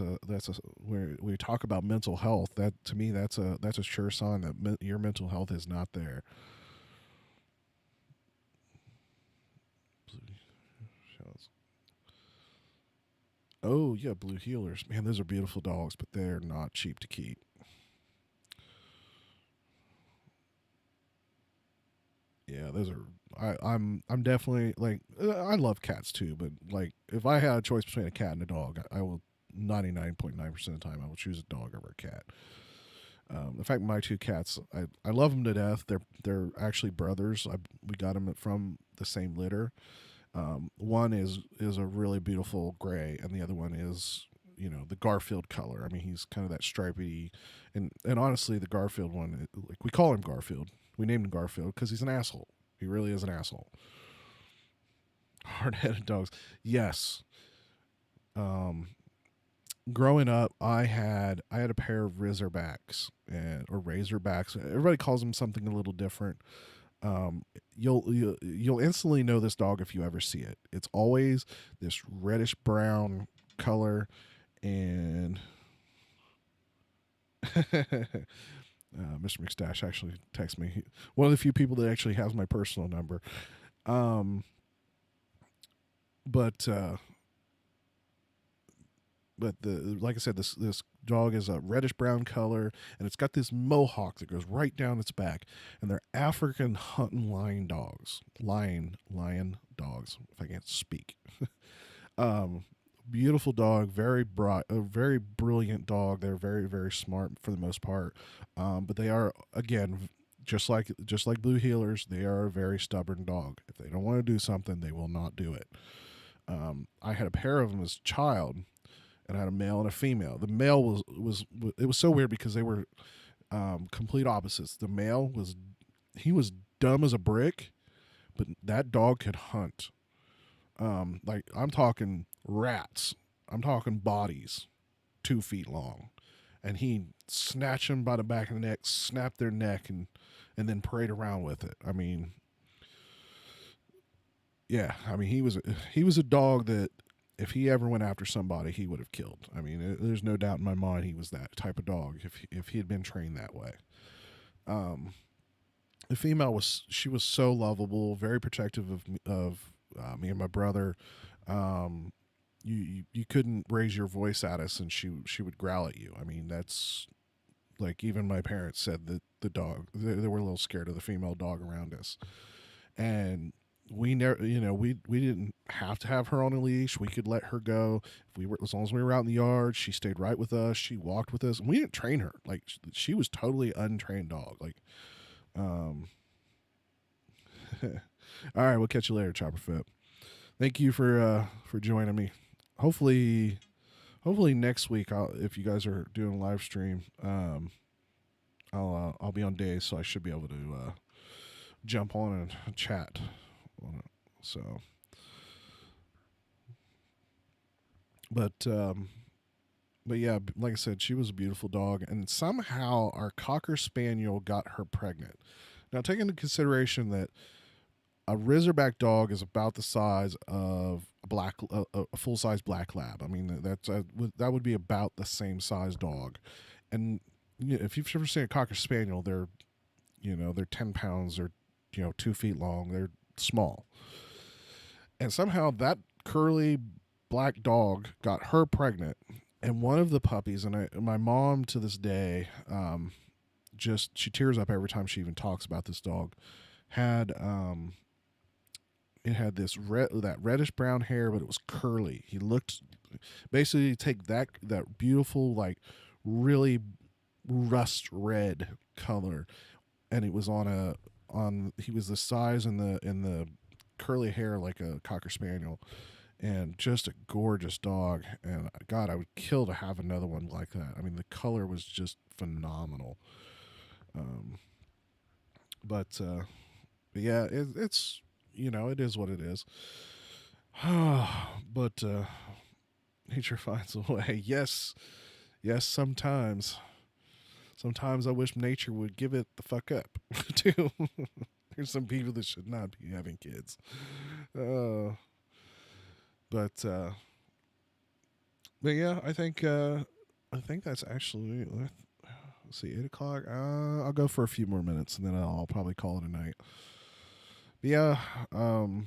where we talk about mental health. That to me that's a sure sign that your mental health is not there. Oh yeah, blue healers, man, those are beautiful dogs, but they're not cheap to keep. Yeah, those are. I'm definitely like, I love cats too, but like if I had a choice between a cat and a dog, I will 99.9% of the time I will choose a dog over a cat. In fact, my 2 cats, I love them to death. They're actually brothers. We got them from the same litter. One is a really beautiful gray, and the other one is the Garfield color. I mean, he's kind of that stripy, and honestly, the Garfield one, like we call him Garfield. We named him Garfield because he's an asshole. He really is an asshole. Hard-headed dogs, yes. Growing up, I had a pair of Razorbacks. Everybody calls them something a little different. You'll instantly know this dog if you ever see it. It's always this reddish brown color, and Mr. McStash actually texted me. One of the few people that actually has my personal number. But like I said, this dog is a reddish brown color, and it's got this mohawk that goes right down its back, and they're African hunting lion dogs. Lion dogs, if I can't speak. Beautiful dog, very bright, a very brilliant dog. They're very, very smart for the most part, but they are, again, just like blue heelers, they are a very stubborn dog. If they don't want to do something, they will not do it. I had a pair of them as a child, and I had a male and a female. The male was so weird because they were complete opposites. The male was dumb as a brick, but that dog could hunt. Like, I'm talking rats. I'm talking bodies 2 feet long. and he'd snatch them by the back of the neck, snap their neck, and then parade around with it. I mean, yeah, I mean he was a dog that if he ever went after somebody, he would have killed. I mean, there's no doubt in my mind he was that type of dog if he had been trained that way. The female was so lovable, very protective of me and my brother. You couldn't raise your voice at us, and she would growl at you. I mean, that's like even my parents said that the dog they were a little scared of the female dog around us, and we never, we didn't have to have her on a leash. We could let her go if we were, as long as we were out in the yard. She stayed right with us. She walked with us, and we didn't train her. Like she was totally untrained dog. Like, all right, we'll catch you later, Chopperfoot. Thank you for joining me. Hopefully next week, if you guys are doing a live stream, I'll be on days, so I should be able to jump on and chat on it. So, but yeah, like I said, she was a beautiful dog, and somehow our Cocker Spaniel got her pregnant. Now, take into consideration that a Razorback dog is about the size of a full size black lab. I mean, that would be about the same size dog. And if you've ever seen a Cocker Spaniel, they're 10 pounds, they're 2 feet long, they're small. And somehow that curly black dog got her pregnant, and one of the puppies, and my mom to this day, she tears up every time she even talks about this dog, had it had that reddish brown hair, but it was curly. He looked basically take that beautiful, like really rust red color, and it was he was the size in the curly hair like a Cocker Spaniel, and just a gorgeous dog. And God, I would kill to have another one like that. I mean, the color was just phenomenal. But yeah, it's it is what it is. But nature finds a way. Yes, sometimes I wish nature would give it the fuck up too. There's some people that should not be having kids. But yeah, I think that's actually, let's see, 8 o'clock. I'll go for a few more minutes, and then I'll probably call it a night. But yeah, kind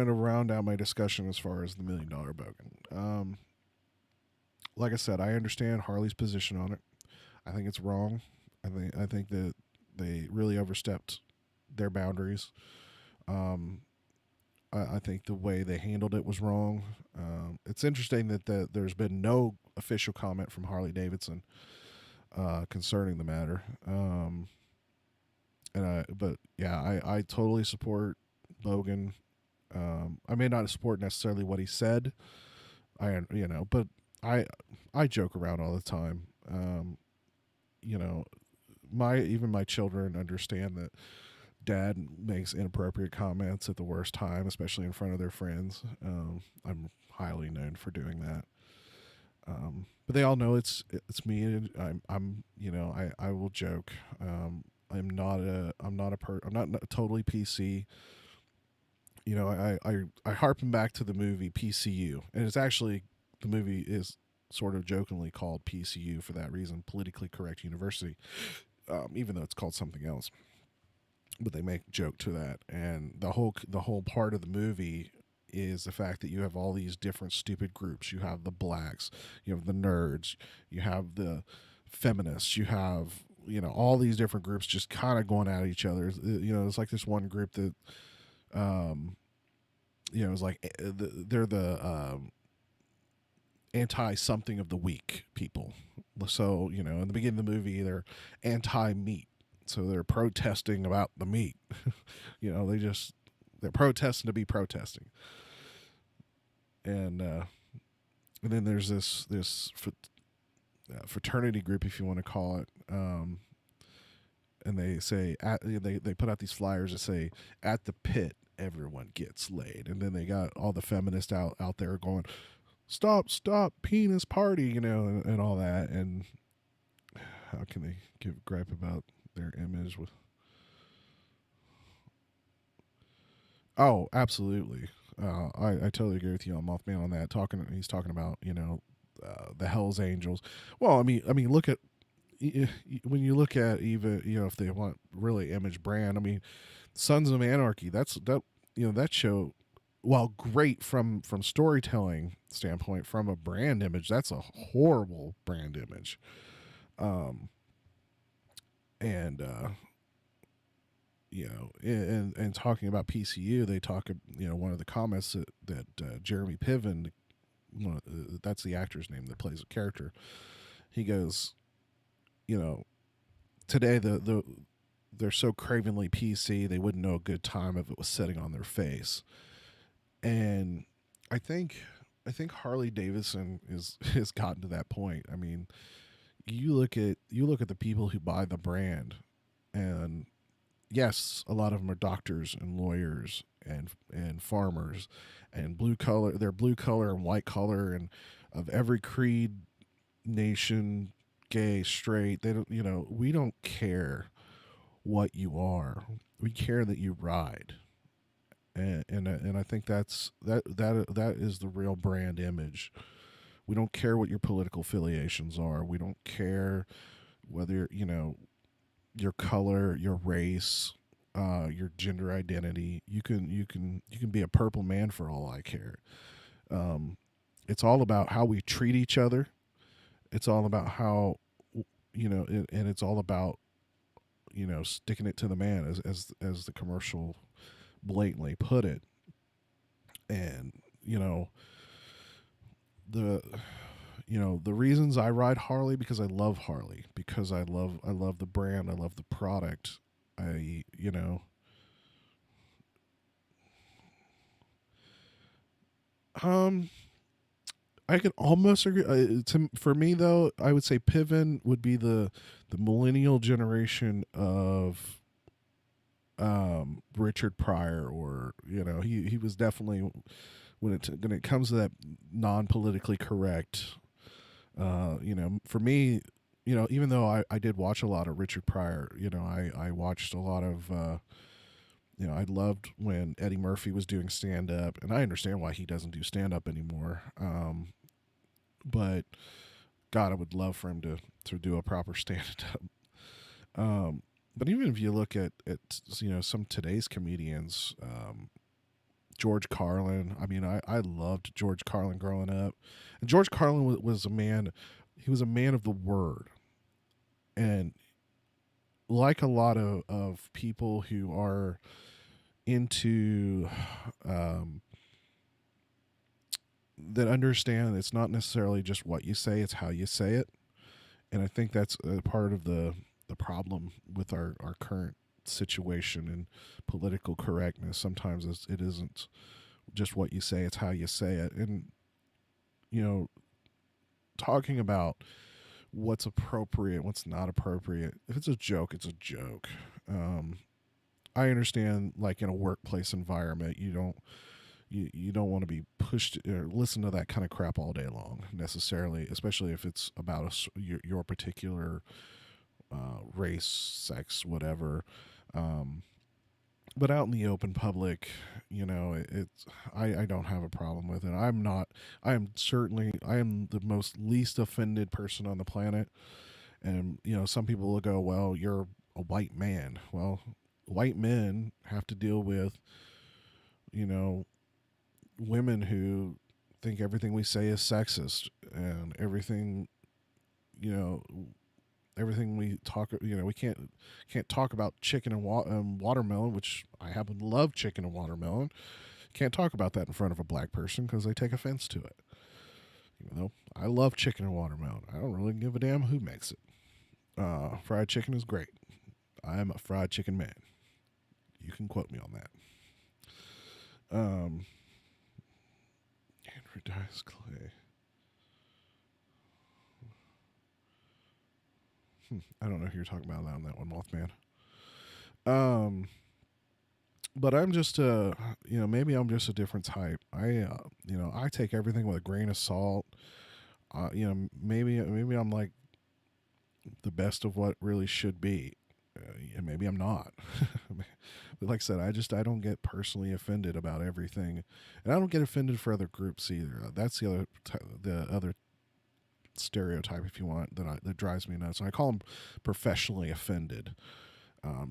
of round out my discussion as far as the $1 Million Bogan. Like I said, I understand Harley's position on it. I think it's wrong. I think that they really overstepped their boundaries. I think the way they handled it was wrong. It's interesting that there's been no official comment from Harley Davidson concerning the matter. But yeah, I totally support Bogan. I may not support necessarily what he said. But I joke around all the time. Even my children understand that Dad makes inappropriate comments at the worst time, especially in front of their friends. I'm highly known for doing that. But they all know it's me. And I will joke. I'm not totally PC. I harpen back to the movie PCU, and it's actually, the movie is sort of jokingly called PCU for that reason, politically correct university, even though it's called something else. But they make a joke to that, and the whole part of the movie is the fact that you have all these different stupid groups. You have the blacks, you have the nerds, you have the feminists, you have all these different groups just kind of going at each other. It's like this one group that it's like they're the anti something of the week people. So in the beginning of the movie, they're anti meat, so they're protesting about the meat. They're protesting to be protesting. And then there's this fraternity group, if you want to call it, and they say they put out these flyers that say, "At the pit, everyone gets laid." And then they got all the feminists out there going, stop, penis party, and all that. And how can they give a gripe about their image with? Oh, absolutely. I totally agree with you on Mothman on that. He's talking about the Hell's Angels. Well, I mean, look at when you look at even if they want really image brand. I mean, Sons of Anarchy. That show. While great from storytelling standpoint, from a brand image, that's a horrible brand image. Um, and and talking about PCU, they talk, one of the comments that Jeremy Piven, that's the actor's name that plays a character. He goes, today they're so cravenly PC, they wouldn't know a good time if it was sitting on their face. And I think Harley Davidson is has gotten to that point. I mean, you look at the people who buy the brand, and yes, a lot of them are doctors and lawyers and farmers and blue collar. They're blue collar and white collar and of every creed, nation, gay, straight. They don't. We don't care what you are. We care that you ride. And I think that is the real brand image. We don't care what your political affiliations are. We don't care whether your color, your race, your gender identity. You can be a purple man for all I care. It's all about how we treat each other. It's all about how and it's all about sticking it to the man, as the commercial blatantly put it. And the the reasons I ride Harley, because I love Harley, because I love the brand, I love the product. I um I could almost agree. For me though, I would say Piven would be the millennial generation of Richard Pryor, or he was definitely, when it comes to that non politically correct. For me, even though I did watch a lot of Richard Pryor, I watched a lot of, I loved when Eddie Murphy was doing stand up, and I understand why he doesn't do stand up anymore. But God, I would love for him to do a proper stand up. But even if you look at some today's comedians, George Carlin. I mean, I loved George Carlin growing up, and George Carlin was a man. He was a man of the word, and like a lot of people who are into that understand it's not necessarily just what you say, it's how you say it. And I think that's a part of the problem with our current situation and political correctness. Sometimes it isn't just what you say, it's how you say it. And you know talking about what's appropriate, what's not appropriate, if it's a joke, it's a joke. I understand, like in a workplace environment, you don't want to be pushed or listen to that kind of crap all day long necessarily, especially if it's about your particular race, sex, whatever. But out in the open public, it's I don't have a problem with it. I am the most least offended person on the planet. And some people will go, well, you're a white man. Well, white men have to deal with you know women who think everything we say is sexist, and you know everything we talk, we can't talk about chicken and watermelon, which I happen to love chicken and watermelon. Can't talk about that in front of a black person because they take offense to it. Even though I love chicken and watermelon, I don't really give a damn who makes it. Fried chicken is great. I am a fried chicken man. You can quote me on that. Andrew Dice Clay. I don't know who you're talking about on that one, Mothman. Um, but I'm just maybe I'm just a different type. I take everything with a grain of salt. Maybe I'm like the best of what really should be. And maybe I'm not. But like I said, I don't get personally offended about everything, and I don't get offended for other groups either. That's the other stereotype, if you want, that drives me nuts. And I call them professionally offended.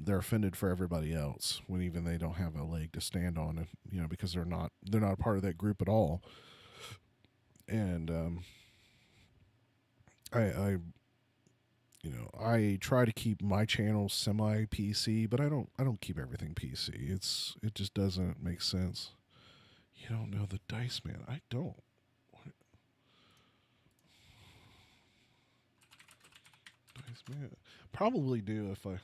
They're offended for everybody else when even they don't have a leg to stand on, and because they're not a part of that group at all. And I I try to keep my channel semi PC, but I don't keep everything PC. It just doesn't make sense. You don't know the Dice Man. I don't. What? Dice Man. Probably do if I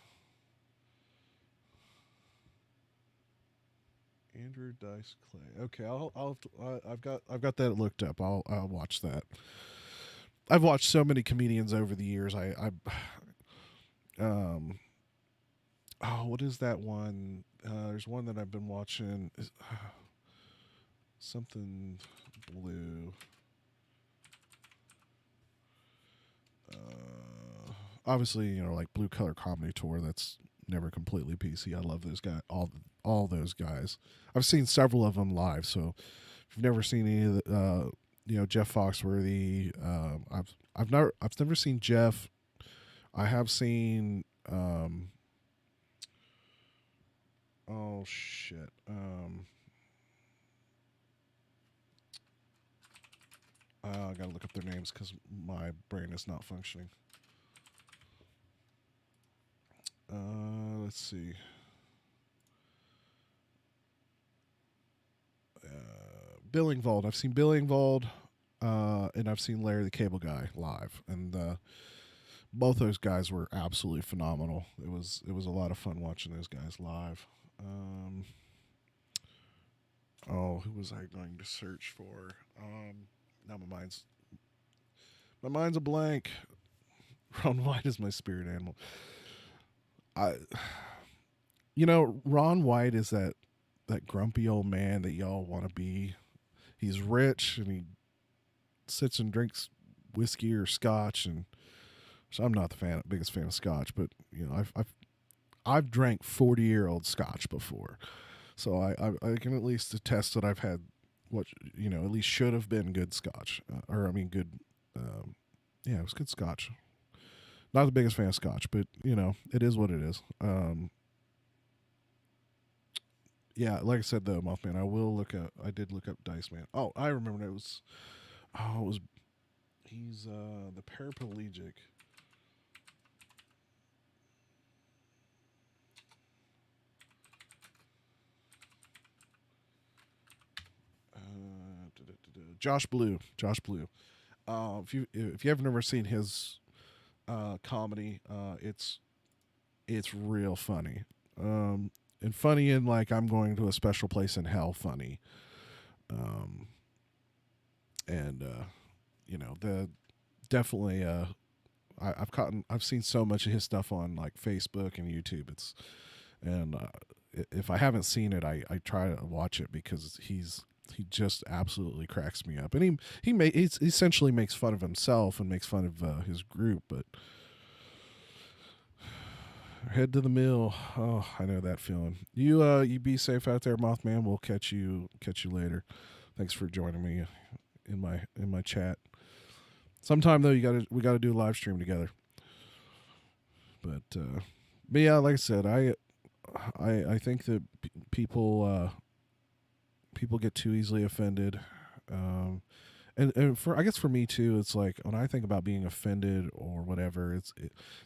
Andrew Dice Clay. Okay, I've got that looked up. I'll watch that. I've watched so many comedians over the years. Um what is that one? There's one that I've been watching. Something blue. Obviously, like Blue Collar Comedy Tour. That's never completely PC. I love those guys. All those guys. I've seen several of them live. So if you've never seen any of the, Jeff Foxworthy. I've never seen Jeff. I have seen. Oh shit. I gotta look up their names because my brain is not functioning. Let's see. Bill Engvald. I've seen Bill Engvald, and I've seen Larry the Cable Guy live, and both those guys were absolutely phenomenal. It was a lot of fun watching those guys live. Who was I going to search for? Now my mind's a blank. Ron White is my spirit animal. I, Ron White is that grumpy old man that y'all want to be. He's rich and he sits and drinks whiskey or scotch, and so I'm not the biggest fan of scotch, but I've drank 40-year-old scotch before, so I can at least attest that I've had what at least should have been good scotch, or I mean good. Yeah, it was good scotch. Not the biggest fan of scotch, but it is what it is. Yeah, like I said though, Mothman, I did look up Dice Man. Oh, I remember he's the paraplegic. Josh Blue. Josh Blue. If you have never seen his comedy, it's real funny. And funny in like I'm going to a special place in hell funny. And the definitely I've seen so much of his stuff on like Facebook and YouTube. And if I haven't seen it, I try to watch it because he just absolutely cracks me up. And he essentially makes fun of himself and makes fun of his group, but head to the mill. Oh, I know that feeling. You be safe out there, Mothman. We'll catch you later. Thanks for joining me in my chat. Sometime though, we gotta do a live stream together. But yeah, like I said, I think that people get too easily offended. And I guess for me too, it's like when I think about being offended or whatever,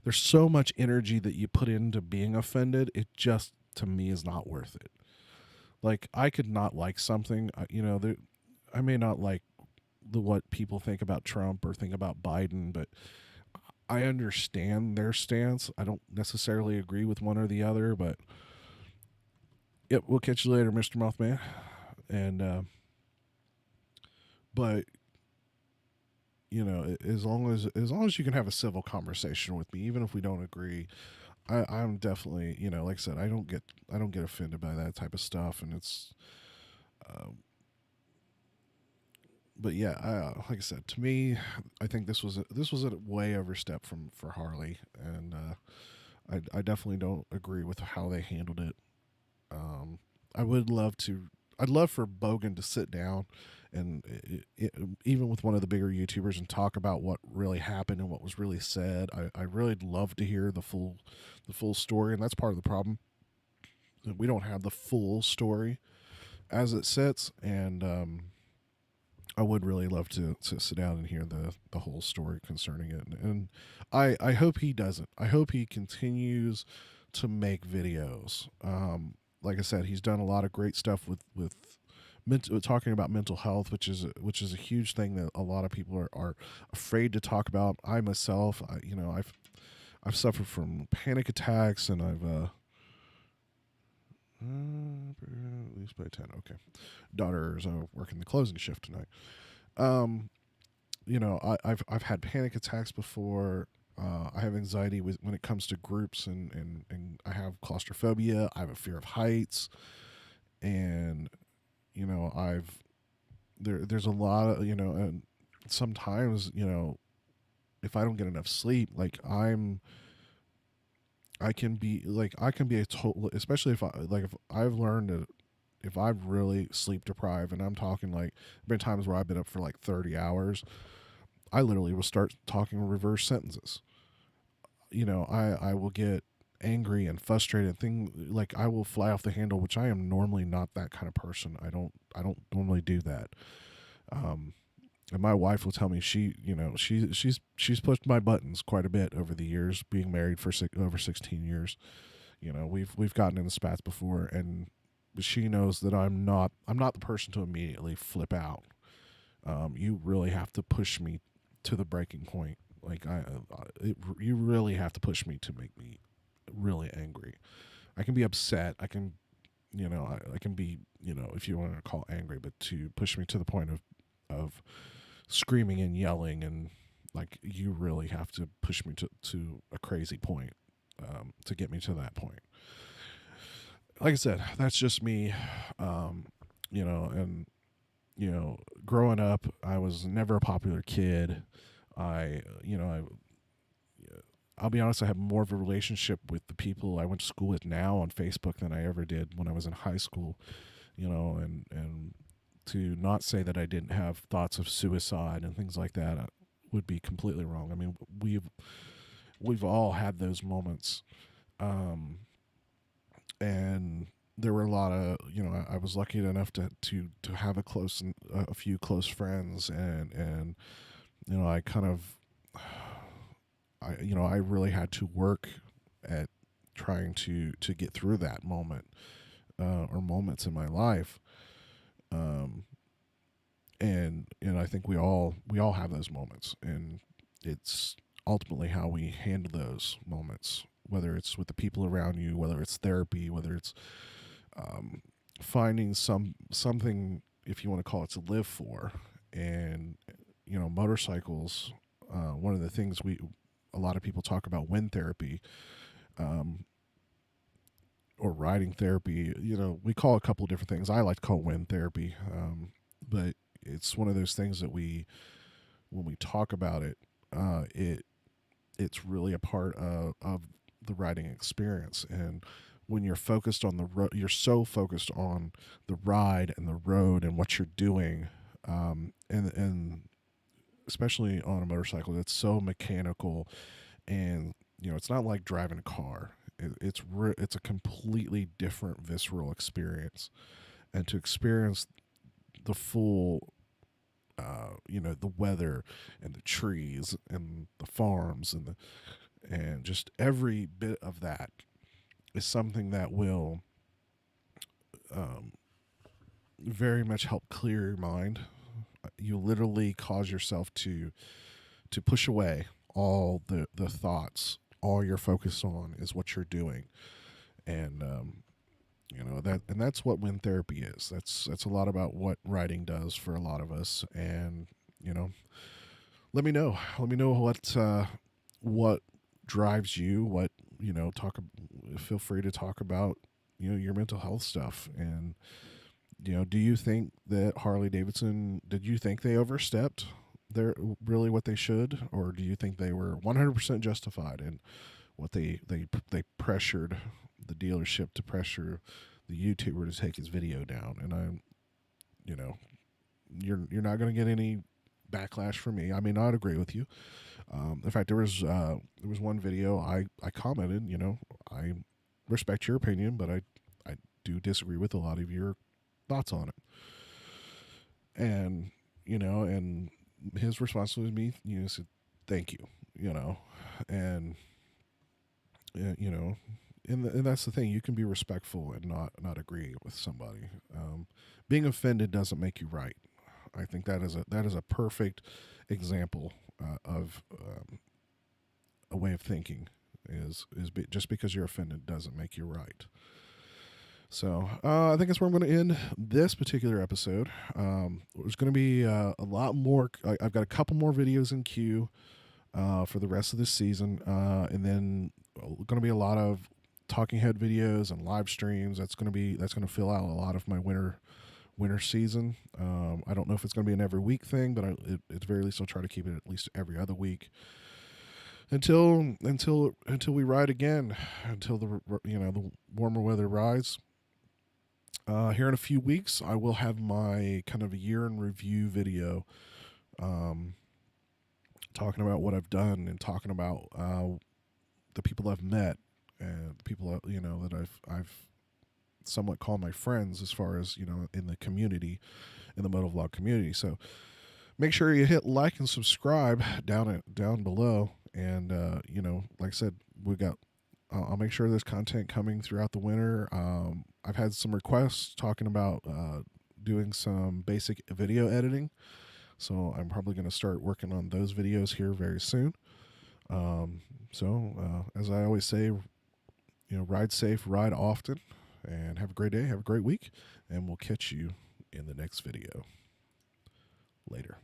there's so much energy that you put into being offended. It just to me is not worth it. Like I could not like something, I may not like what people think about Trump or think about Biden, but I understand their stance. I don't necessarily agree with one or the other, but yep, we'll catch you later, Mr. Mothman. And but as long as you can have a civil conversation with me, even if we don't agree, I'm definitely, like I said, I don't get offended by that type of stuff, and it's, um, but yeah, like I said, to me, I think this was a way overstep from for Harley, and I definitely don't agree with how they handled it. Um, I would love to. I'd love for Bogan to sit down and even with one of the bigger YouTubers and talk about what really happened and what was really said. I really love to hear the full story, and that's part of the problem. We don't have the full story as it sits, and I would really love to sit down and hear the whole story concerning it. And I hope he doesn't. I hope he continues to make videos. Like I said, he's done a lot of great stuff with talking about mental health, which is a huge thing that a lot of people are afraid to talk about. I myself, I've suffered from panic attacks, and I've at least by 10. Okay, daughter's working the closing shift tonight. Um, I've had panic attacks before. I have anxiety when it comes to groups, and I have claustrophobia. I have a fear of heights, and I've there's a lot of and sometimes if I don't get enough sleep, I can be a total, especially if I've learned that if I've really sleep deprived, and I'm talking like there have been times where I've been up for like 30 hours, I literally will start talking reverse sentences. I will get angry and frustrated. Like I will fly off the handle, which I am normally not that kind of person. I don't normally do that. Um, and my wife will tell me she's pushed my buttons quite a bit over the years, being married for over 16 years. We've gotten into spats before, and she knows that I'm not the person to immediately flip out. You really have to push me to the breaking point. Like you really have to push me to make me really angry. I can be upset. I can, I can be, if you want to call it angry, but to push me to the point of screaming and yelling, and like you really have to push me to a crazy point to get me to that point. Like I said, that's just me. And growing up, I was never a popular kid. I'll be honest, I have more of a relationship with the people I went to school with now on Facebook than I ever did when I was in high school. And to not say that I didn't have thoughts of suicide and things like that would be completely wrong. I mean, we've all had those moments, and there were a lot of I was lucky enough to have a few close friends, and I kind of I really had to work at trying to get through that moment or moments in my life. And I think we all have those moments, and it's ultimately how we handle those moments, whether it's with the people around you, whether it's therapy, whether it's finding something, if you want to call it, to live for. And motorcycles, one of the things a lot of people talk about wind therapy, or riding therapy. We call it a couple of different things. I like to call it wind therapy, but it's one of those things that when we talk about it, it's really a part of the riding experience. And when you're focused on the road, you're so focused on the ride and the road and what you're doing, and especially on a motorcycle that's so mechanical, and it's not like driving a car. It's a completely different visceral experience, and to experience the full the weather and the trees and the farms and just every bit of that is something that will very much help clear your mind. You literally cause yourself to push away all the thoughts. All you're focused on is what you're doing, and that's what wind therapy is. That's a lot about what riding does for a lot of us. And let me know what drives you, what feel free to talk about, your mental health stuff. And, do you think that Harley Davidson, did you think they overstepped their really what they should, or do you think they were 100% justified in what they pressured the dealership to pressure the YouTuber to take his video down? And I'm, you're not going to get any backlash from me. I may not agree with you. In fact, there was one video I commented. I respect your opinion, but I do disagree with a lot of your thoughts on it. And and his response to me, said, "Thank you," and and that's the thing. You can be respectful and not agree with somebody. Being offended doesn't make you right. I think that is a perfect example of a way of thinking. Just because you're offended doesn't make you right. So I think that's where I'm going to end this particular episode. There's going to be a lot more. I've got a couple more videos in queue for the rest of this season, and then going to be a lot of talking head videos and live streams. That's going to fill out a lot of my winter season. I don't know if it's going to be an every week thing, but at the very least I'll try to keep it at least every other week until we ride again, until the warmer weather arrives. Here in a few weeks, I will have my kind of a year in review video, talking about what I've done and talking about the people I've met and the people that I've somewhat call my friends, as far as in the community, in the motovlog community. So make sure you hit like and subscribe down below. And like I said, I'll make sure there's content coming throughout the winter. I've had some requests talking about doing some basic video editing, so I'm probably going to start working on those videos here very soon. So as I always say, ride safe, ride often, and have a great day, have a great week, and we'll catch you in the next video. Later.